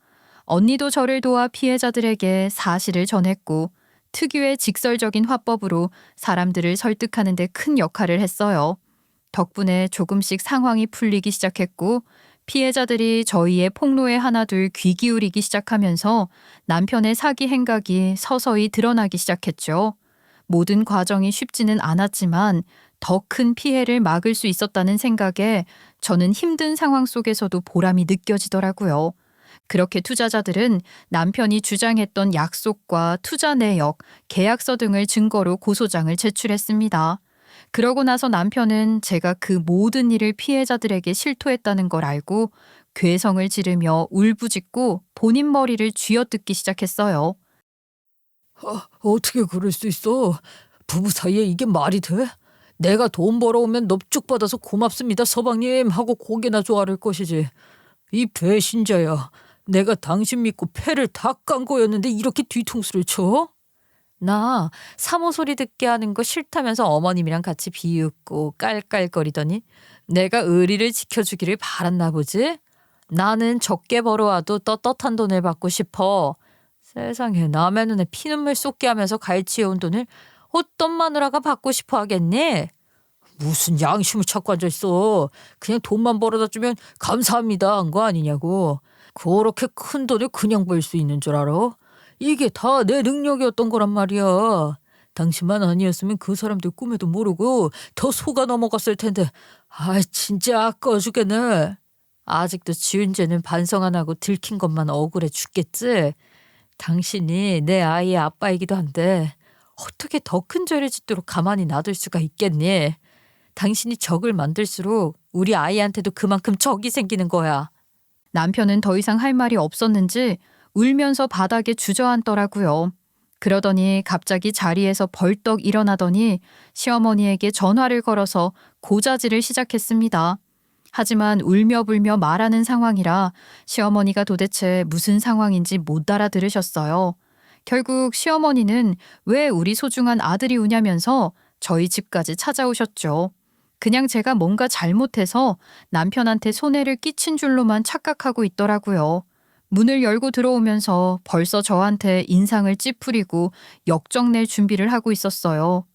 언니도 저를 도와 피해자들에게 사실을 전했고 특유의 직설적인 화법으로 사람들을 설득하는 데 큰 역할을 했어요. 덕분에 조금씩 상황이 풀리기 시작했고 피해자들이 저희의 폭로에 하나둘 귀 기울이기 시작하면서 남편의 사기 행각이 서서히 드러나기 시작했죠. 모든 과정이 쉽지는 않았지만 더 큰 피해를 막을 수 있었다는 생각에 저는 힘든 상황 속에서도 보람이 느껴지더라고요. 그렇게 투자자들은 남편이 주장했던 약속과 투자 내역, 계약서 등을 증거로 고소장을 제출했습니다. 그러고 나서 남편은 제가 그 모든 일을 피해자들에게 실토했다는 걸 알고 괴성을 지르며 울부짖고 본인 머리를 쥐어뜯기 시작했어요. 어떻게 그럴 수 있어? 부부 사이에 이게 말이 돼? 내가 돈 벌어오면 넙죽 받아서 고맙습니다 서방님 하고 고개나 조아릴 것이지. 이 배신자야. 내가 당신 믿고 패를 다 깐 거였는데 이렇게 뒤통수를 쳐? 나 사모 소리 듣게 하는 거 싫다면서 어머님이랑 같이 비웃고 깔깔거리더니 내가 의리를 지켜주기를 바랐나 보지? 나는 적게 벌어와도 떳떳한 돈을 받고 싶어. 세상에 남의 눈에 피눈물 쏟게 하면서 갈취해온 돈을 어떤 마누라가 받고 싶어 하겠니? 무슨 양심을 찾고 앉아있어. 그냥 돈만 벌어다 주면 감사합니다 한 거 아니냐고. 그렇게 큰 돈을 그냥 벌 수 있는 줄 알아? 이게 다 내 능력이었던 거란 말이야. 당신만 아니었으면 그 사람들 꿈에도 모르고 더 속아 넘어갔을 텐데. 아 진짜 아까워 죽겠네. 아직도 지은 죄는 반성 안 하고 들킨 것만 억울해 죽겠지? 당신이 내 아이의 아빠이기도 한데 어떻게 더 큰 죄를 짓도록 가만히 놔둘 수가 있겠니? 당신이 적을 만들수록 우리 아이한테도 그만큼 적이 생기는 거야. 남편은 더 이상 할 말이 없었는지 울면서 바닥에 주저앉더라고요. 그러더니 갑자기 자리에서 벌떡 일어나더니 시어머니에게 전화를 걸어서 고자질을 시작했습니다. 하지만 울며 불며 말하는 상황이라 시어머니가 도대체 무슨 상황인지 못 알아들으셨어요. 결국 시어머니는 왜 우리 소중한 아들이 우냐면서 저희 집까지 찾아오셨죠. 그냥 제가 뭔가 잘못해서 남편한테 손해를 끼친 줄로만 착각하고 있더라고요. 문을 열고 들어오면서 벌써 저한테 인상을 찌푸리고 역정낼 준비를 하고 있었어요.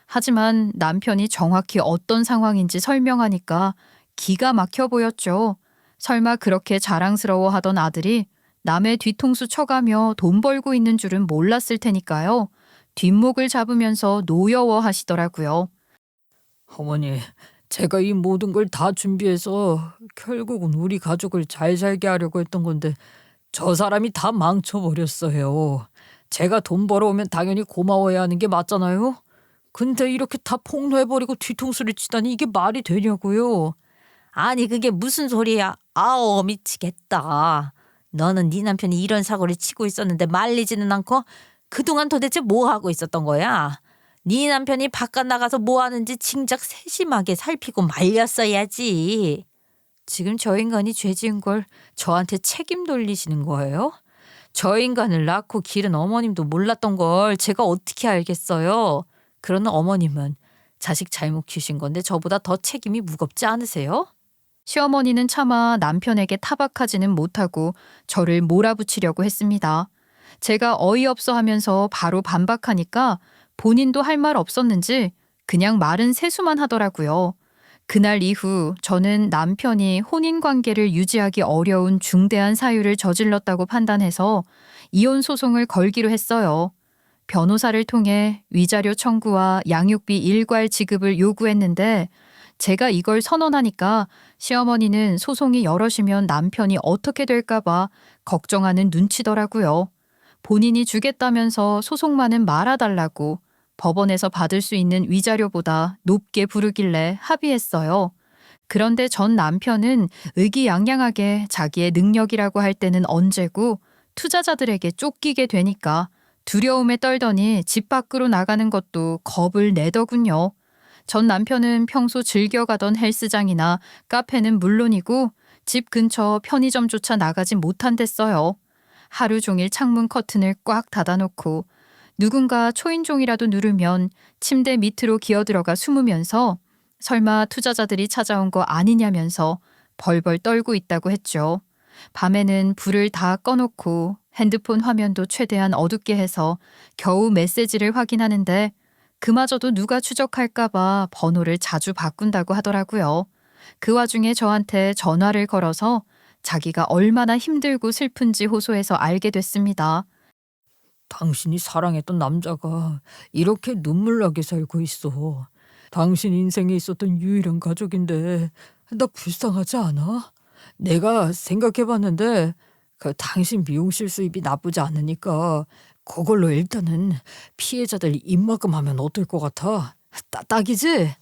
하지만 남편이 정확히 어떤 상황인지 설명하니까 기가 막혀 보였죠. 설마 그렇게 자랑스러워하던 아들이 남의 뒤통수 쳐가며 돈 벌고 있는 줄은 몰랐을 테니까요. 뒷목을 잡으면서 노여워하시더라고요. 어머니, 제가 이 모든 걸 다 준비해서 결국은 우리 가족을 잘 살게 하려고 했던 건데 저 사람이 다 망쳐버렸어요. 제가 돈 벌어오면 당연히 고마워해야 하는 게 맞잖아요. 근데 이렇게 다 폭로해버리고 뒤통수를 치다니 이게 말이 되냐고요. 아니 그게 무슨 소리야. 아우 미치겠다. 너는 네 남편이 이런 사고를 치고 있었는데 말리지는 않고 그동안 도대체 뭐 하고 있었던 거야? 네 남편이 바깥 나가서 뭐 하는지 진작 세심하게 살피고 말렸어야지. 지금 저 인간이 죄 지은 걸 저한테 책임 돌리시는 거예요? 저 인간을 낳고 기른 어머님도 몰랐던 걸 제가 어떻게 알겠어요? 그러는 어머님은 자식 잘못 키우신 건데 저보다 더 책임이 무겁지 않으세요? 시어머니는 차마 남편에게 타박하지는 못하고 저를 몰아붙이려고 했습니다. 제가 어이없어 하면서 바로 반박하니까 본인도 할 말 없었는지 그냥 말은 세수만 하더라고요. 그날 이후 저는 남편이 혼인관계를 유지하기 어려운 중대한 사유를 저질렀다고 판단해서 이혼 소송을 걸기로 했어요. 변호사를 통해 위자료 청구와 양육비 일괄 지급을 요구했는데 제가 이걸 선언하니까 시어머니는 소송이 여럿이면 남편이 어떻게 될까 봐 걱정하는 눈치더라고요. 본인이 주겠다면서 소송만은 말아달라고 법원에서 받을 수 있는 위자료보다 높게 부르길래 합의했어요. 그런데 전 남편은 의기양양하게 자기의 능력이라고 할 때는 언제고 투자자들에게 쫓기게 되니까 두려움에 떨더니 집 밖으로 나가는 것도 겁을 내더군요. 전 남편은 평소 즐겨가던 헬스장이나 카페는 물론이고 집 근처 편의점조차 나가지 못한댔어요. 하루 종일 창문 커튼을 꽉 닫아놓고 누군가 초인종이라도 누르면 침대 밑으로 기어들어가 숨으면서 설마 투자자들이 찾아온 거 아니냐면서 벌벌 떨고 있다고 했죠. 밤에는 불을 다 꺼놓고 핸드폰 화면도 최대한 어둡게 해서 겨우 메시지를 확인하는데 그마저도 누가 추적할까 봐 번호를 자주 바꾼다고 하더라고요. 그 와중에 저한테 전화를 걸어서 자기가 얼마나 힘들고 슬픈지 호소해서 알게 됐습니다. 당신이 사랑했던 남자가 이렇게 눈물나게 살고 있어. 당신 인생에 있었던 유일한 가족인데 나 불쌍하지 않아? 내가 생각해봤는데 당신 미용실 수입이 나쁘지 않으니까 그걸로 일단은 피해자들 입막음하면 어떨 것 같아? 딱이지?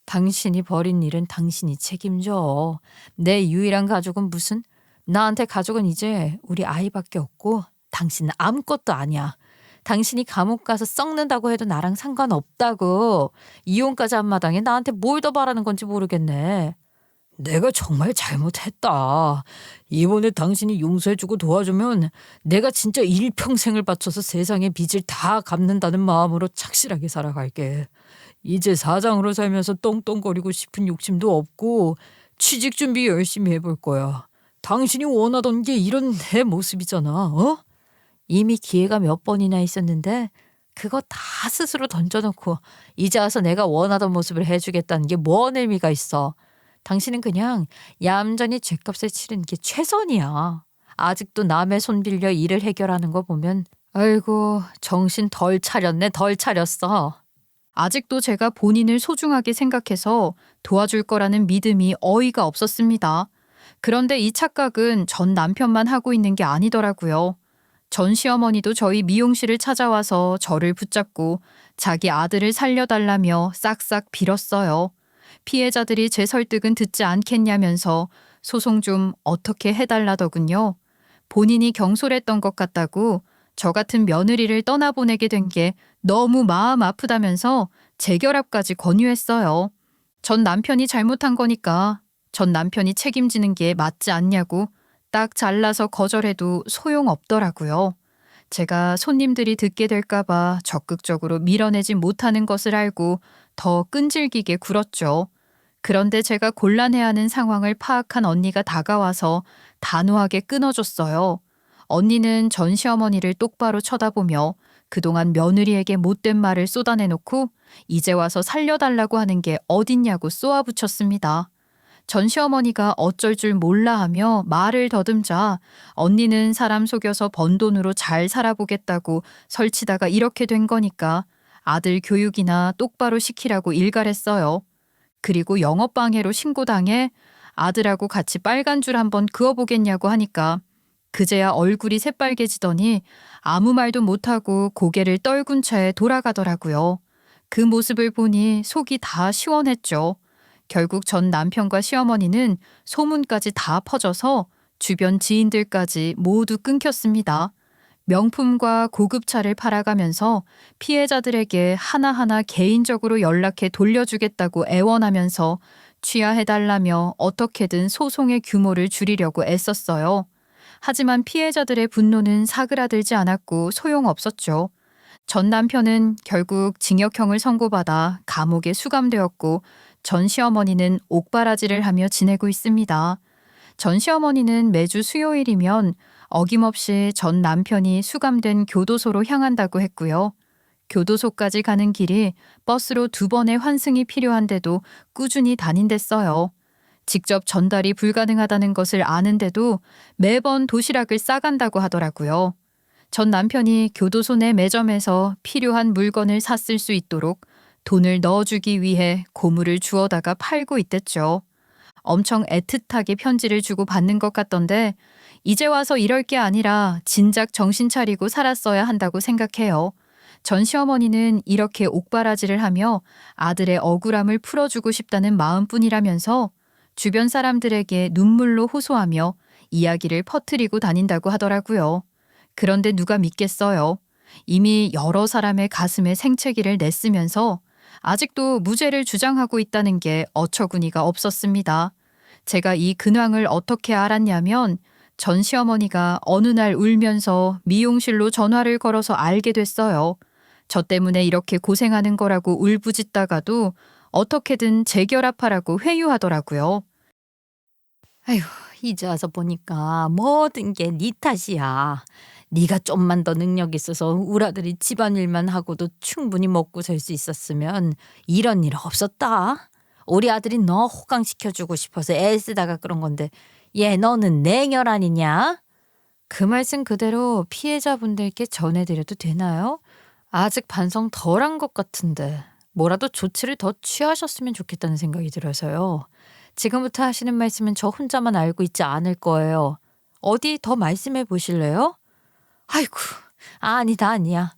당신이 벌인 일은 당신이 책임져. 내 유일한 가족은 무슨? 나한테 가족은 이제 우리 아이밖에 없고 당신은 아무것도 아니야. 당신이 감옥 가서 썩는다고 해도 나랑 상관없다고. 이혼까지 한 마당에 나한테 뭘 더 바라는 건지 모르겠네. 내가 정말 잘못했다. 이번에 당신이 용서해주고 도와주면 내가 진짜 일평생을 바쳐서 세상의 빚을 다 갚는다는 마음으로 착실하게 살아갈게. 이제 사장으로 살면서 떵떵거리고 싶은 욕심도 없고 취직 준비 열심히 해볼 거야. 당신이 원하던 게 이런 내 모습이잖아. 어? 이미 기회가 몇 번이나 있었는데 그거 다 스스로 던져놓고 이제 와서 내가 원하던 모습을 해주겠다는 게 뭔 의미가 있어. 당신은 그냥 얌전히 죗값을 치르는 게 최선이야. 아직도 남의 손 빌려 일을 해결하는 거 보면 아이고 정신 덜 차렸네 덜 차렸어. 아직도 제가 본인을 소중하게 생각해서 도와줄 거라는 믿음이 어이가 없었습니다. 그런데 이 착각은 전 남편만 하고 있는 게 아니더라고요. 전 시어머니도 저희 미용실을 찾아와서 저를 붙잡고 자기 아들을 살려달라며 싹싹 빌었어요. 피해자들이 제 설득은 듣지 않겠냐면서 소송 좀 어떻게 해달라더군요. 본인이 경솔했던 것 같다고 저 같은 며느리를 떠나보내게 된 게 너무 마음 아프다면서 재결합까지 권유했어요. 전 남편이 잘못한 거니까 전 남편이 책임지는 게 맞지 않냐고 딱 잘라서 거절해도 소용없더라고요. 제가 손님들이 듣게 될까봐 적극적으로 밀어내지 못하는 것을 알고 더 끈질기게 굴었죠. 그런데 제가 곤란해하는 상황을 파악한 언니가 다가와서 단호하게 끊어줬어요. 언니는 전 시어머니를 똑바로 쳐다보며 그동안 며느리에게 못된 말을 쏟아내놓고 이제 와서 살려달라고 하는 게 어딨냐고 쏘아붙였습니다. 전 시어머니가 어쩔 줄 몰라 하며 말을 더듬자 언니는 사람 속여서 번 돈으로 잘 살아보겠다고 설치다가 이렇게 된 거니까 아들 교육이나 똑바로 시키라고 일갈했어요. 그리고 영업방해로 신고당해 아들하고 같이 빨간 줄 한번 그어보겠냐고 하니까 그제야 얼굴이 새빨개지더니 아무 말도 못하고 고개를 떨군 채 돌아가더라고요. 그 모습을 보니 속이 다 시원했죠. 결국 전 남편과 시어머니는 소문까지 다 퍼져서 주변 지인들까지 모두 끊겼습니다. 명품과 고급차를 팔아가면서 피해자들에게 하나하나 개인적으로 연락해 돌려주겠다고 애원하면서 취하해달라며 어떻게든 소송의 규모를 줄이려고 애썼어요. 하지만 피해자들의 분노는 사그라들지 않았고 소용없었죠. 전 남편은 결국 징역형을 선고받아 감옥에 수감되었고 전 시어머니는 옥바라지를 하며 지내고 있습니다. 전 시어머니는 매주 수요일이면 어김없이 전 남편이 수감된 교도소로 향한다고 했고요. 교도소까지 가는 길이 버스로 2번의 환승이 필요한데도 꾸준히 다닌댔어요. 직접 전달이 불가능하다는 것을 아는데도 매번 도시락을 싸간다고 하더라고요. 전 남편이 교도소 내 매점에서 필요한 물건을 샀을 수 있도록 돈을 넣어주기 위해 고물을 주워다가 팔고 있댔죠. 엄청 애틋하게 편지를 주고 받는 것 같던데 이제 와서 이럴 게 아니라 진작 정신 차리고 살았어야 한다고 생각해요. 전 시어머니는 이렇게 옥바라지를 하며 아들의 억울함을 풀어주고 싶다는 마음뿐이라면서 주변 사람들에게 눈물로 호소하며 이야기를 퍼뜨리고 다닌다고 하더라고요. 그런데 누가 믿겠어요. 이미 여러 사람의 가슴에 생채기를 냈으면서 아직도 무죄를 주장하고 있다는 게 어처구니가 없었습니다. 제가 이 근황을 어떻게 알았냐면 전 시어머니가 어느 날 울면서 미용실로 전화를 걸어서 알게 됐어요. 저 때문에 이렇게 고생하는 거라고 울부짖다가도 어떻게든 재결합하라고 회유하더라고요. 아휴 이제 와서 보니까 모든 게 네 탓이야. 네가 좀만 더 능력 있어서 우리 아들이 집안일만 하고도 충분히 먹고 살 수 있었으면 이런 일 없었다. 우리 아들이 너 호강시켜주고 싶어서 애쓰다가 그런 건데 얘 너는 냉혈 아니냐? 그 말씀 그대로 피해자분들께 전해드려도 되나요? 아직 반성 덜한 것 같은데 뭐라도 조치를 더 취하셨으면 좋겠다는 생각이 들어서요. 지금부터 하시는 말씀은 저 혼자만 알고 있지 않을 거예요. 어디 더 말씀해 보실래요? 아이고 아니야.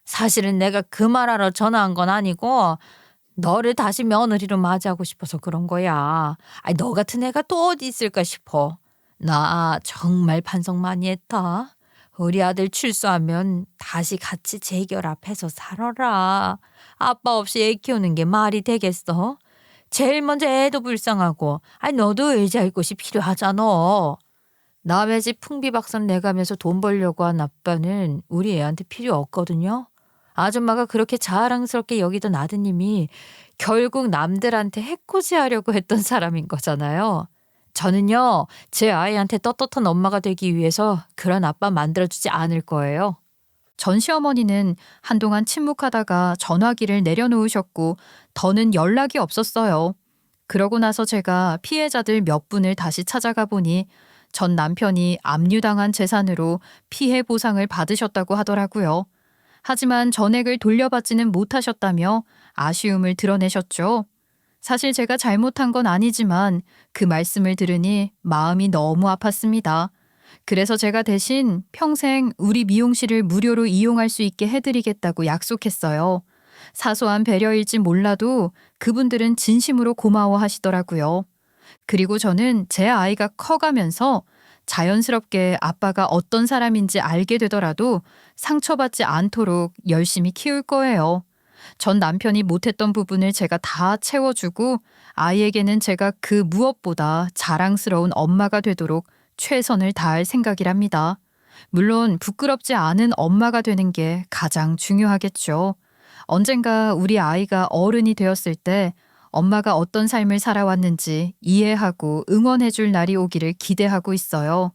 사실은 내가 그 말하러 전화한 건 아니고 너를 다시 며느리로 맞이하고 싶어서 그런 거야. 아니 너 같은 애가 또 어디 있을까 싶어. 나 정말 반성 많이 했다. 우리 아들 출소하면 다시 같이 재결합해서 살아라. 아빠 없이 애 키우는 게 말이 되겠어? 제일 먼저 애도 불쌍하고. 아니 너도 의지할 곳이 필요하잖아. 남의 집 풍비박산 내가면서 돈 벌려고 한 아빠는 우리 애한테 필요 없거든요. 아줌마가 그렇게 자랑스럽게 여기던 아드님이 결국 남들한테 해코지하려고 했던 사람인 거잖아요. 저는요, 제 아이한테 떳떳한 엄마가 되기 위해서 그런 아빠 만들어주지 않을 거예요. 전 시어머니는 한동안 침묵하다가 전화기를 내려놓으셨고 더는 연락이 없었어요. 그러고 나서 제가 피해자들 몇 분을 다시 찾아가 보니 전 남편이 압류당한 재산으로 피해 보상을 받으셨다고 하더라고요. 하지만 전액을 돌려받지는 못하셨다며 아쉬움을 드러내셨죠. 사실 제가 잘못한 건 아니지만 그 말씀을 들으니 마음이 너무 아팠습니다. 그래서 제가 대신 평생 우리 미용실을 무료로 이용할 수 있게 해드리겠다고 약속했어요. 사소한 배려일지 몰라도 그분들은 진심으로 고마워하시더라고요. 그리고 저는 제 아이가 커가면서 자연스럽게 아빠가 어떤 사람인지 알게 되더라도 상처받지 않도록 열심히 키울 거예요. 전 남편이 못했던 부분을 제가 다 채워주고 아이에게는 제가 그 무엇보다 자랑스러운 엄마가 되도록 최선을 다할 생각이랍니다. 물론 부끄럽지 않은 엄마가 되는 게 가장 중요하겠죠. 언젠가 우리 아이가 어른이 되었을 때 엄마가 어떤 삶을 살아왔는지 이해하고 응원해줄 날이 오기를 기대하고 있어요.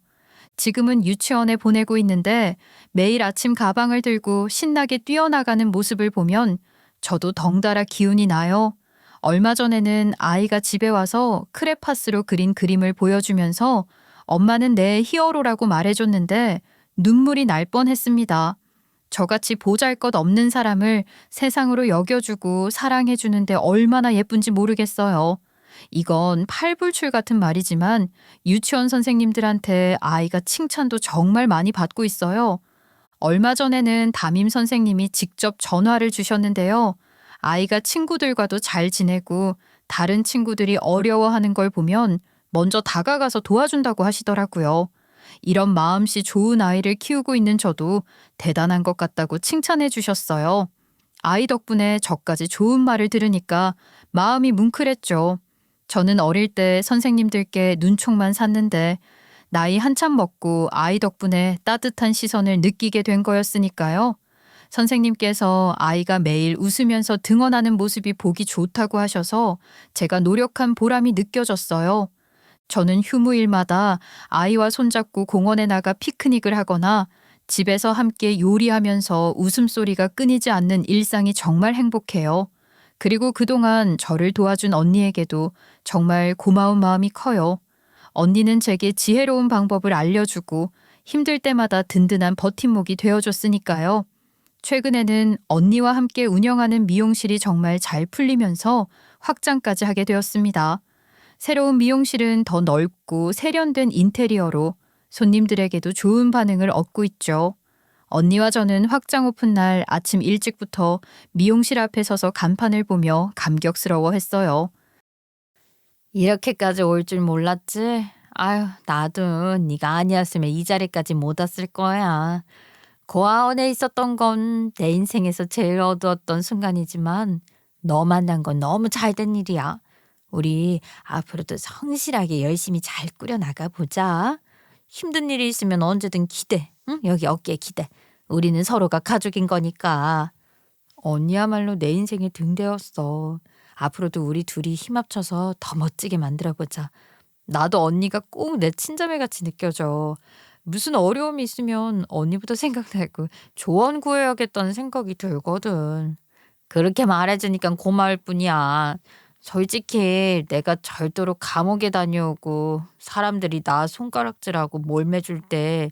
지금은 유치원에 보내고 있는데 매일 아침 가방을 들고 신나게 뛰어나가는 모습을 보면 저도 덩달아 기운이 나요. 얼마 전에는 아이가 집에 와서 크레파스로 그린 그림을 보여주면서 엄마는 내 히어로라고 말해줬는데 눈물이 날 뻔했습니다. 저같이 보잘것없는 사람을 세상으로 여겨주고 사랑해주는데 얼마나 예쁜지 모르겠어요. 이건 팔불출 같은 말이지만 유치원 선생님들한테 아이가 칭찬도 정말 많이 받고 있어요. 얼마 전에는 담임 선생님이 직접 전화를 주셨는데요. 아이가 친구들과도 잘 지내고 다른 친구들이 어려워하는 걸 보면 먼저 다가가서 도와준다고 하시더라고요. 이런 마음씨 좋은 아이를 키우고 있는 저도 대단한 것 같다고 칭찬해 주셨어요. 아이 덕분에 저까지 좋은 말을 들으니까 마음이 뭉클했죠. 저는 어릴 때 선생님들께 눈총만 샀는데 나이 한참 먹고 아이 덕분에 따뜻한 시선을 느끼게 된 거였으니까요. 선생님께서 아이가 매일 웃으면서 등원하는 모습이 보기 좋다고 하셔서 제가 노력한 보람이 느껴졌어요. 저는 휴무일마다 아이와 손잡고 공원에 나가 피크닉을 하거나 집에서 함께 요리하면서 웃음소리가 끊이지 않는 일상이 정말 행복해요. 그리고 그동안 저를 도와준 언니에게도 정말 고마운 마음이 커요. 언니는 제게 지혜로운 방법을 알려주고 힘들 때마다 든든한 버팀목이 되어줬으니까요. 최근에는 언니와 함께 운영하는 미용실이 정말 잘 풀리면서 확장까지 하게 되었습니다. 새로운 미용실은 더 넓고 세련된 인테리어로 손님들에게도 좋은 반응을 얻고 있죠. 언니와 저는 확장 오픈 날 아침 일찍부터 미용실 앞에 서서 간판을 보며 감격스러워했어요. 이렇게까지 올 줄 몰랐지? 아유, 나도 네가 아니었으면 이 자리까지 못 왔을 거야. 고아원에 있었던 건 내 인생에서 제일 어두웠던 순간이지만 너 만난 건 너무 잘된 일이야. 우리 앞으로도 성실하게 열심히 잘 꾸려나가 보자. 힘든 일이 있으면 언제든 기대. 응? 여기 어깨에 기대. 우리는 서로가 가족인 거니까. 언니야말로 내 인생의 등대였어. 앞으로도 우리 둘이 힘 합쳐서 더 멋지게 만들어보자. 나도 언니가 꼭 내 친자매같이 느껴져. 무슨 어려움이 있으면 언니부터 생각나고 조언 구해야겠다는 생각이 들거든. 그렇게 말해주니까 고마울 뿐이야. 솔직히 내가 절도로 감옥에 다녀오고 사람들이 나 손가락질하고 몰매줄 때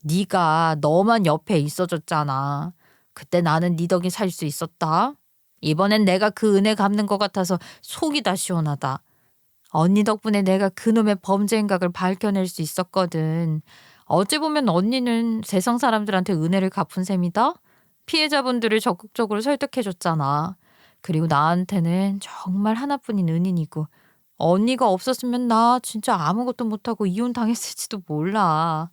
네가 너만 옆에 있어줬잖아. 그때 나는 네 덕에 살 수 있었다. 이번엔 내가 그 은혜 갚는 것 같아서 속이 다 시원하다. 언니 덕분에 내가 그놈의 범죄 행각을 밝혀낼 수 있었거든. 어찌 보면 언니는 세상 사람들한테 은혜를 갚은 셈이다. 피해자분들을 적극적으로 설득해줬잖아. 그리고 나한테는 정말 하나뿐인 은인이고 언니가 없었으면 나 진짜 아무것도 못하고 이혼당했을지도 몰라.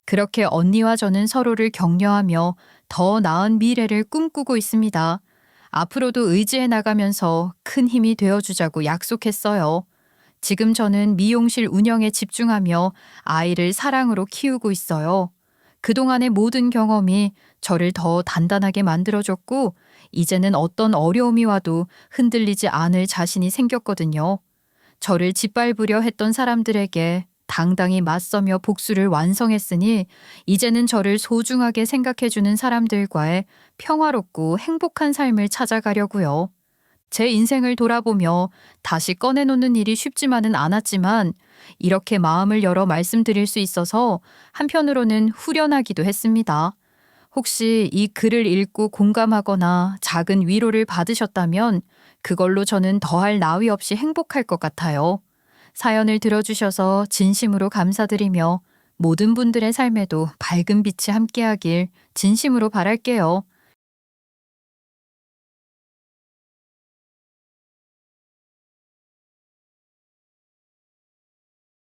그렇게 언니와 저는 서로를 격려하며 더 나은 미래를 꿈꾸고 있습니다. 앞으로도 의지해 나가면서 큰 힘이 되어주자고 약속했어요. 지금 저는 미용실 운영에 집중하며 아이를 사랑으로 키우고 있어요. 그동안의 모든 경험이 저를 더 단단하게 만들어줬고, 이제는 어떤 어려움이 와도 흔들리지 않을 자신이 생겼거든요. 저를 짓밟으려 했던 사람들에게 당당히 맞서며 복수를 완성했으니, 이제는 저를 소중하게 생각해주는 사람들과의 평화롭고 행복한 삶을 찾아가려고요. 제 인생을 돌아보며 다시 꺼내놓는 일이 쉽지만은 않았지만, 이렇게 마음을 열어 말씀드릴 수 있어서 한편으로는 후련하기도 했습니다. 혹시 이 글을 읽고 공감하거나 작은 위로를 받으셨다면 그걸로 저는 더할 나위 없이 행복할 것 같아요. 사연을 들어주셔서 진심으로 감사드리며 모든 분들의 삶에도 밝은 빛이 함께하길 진심으로 바랄게요.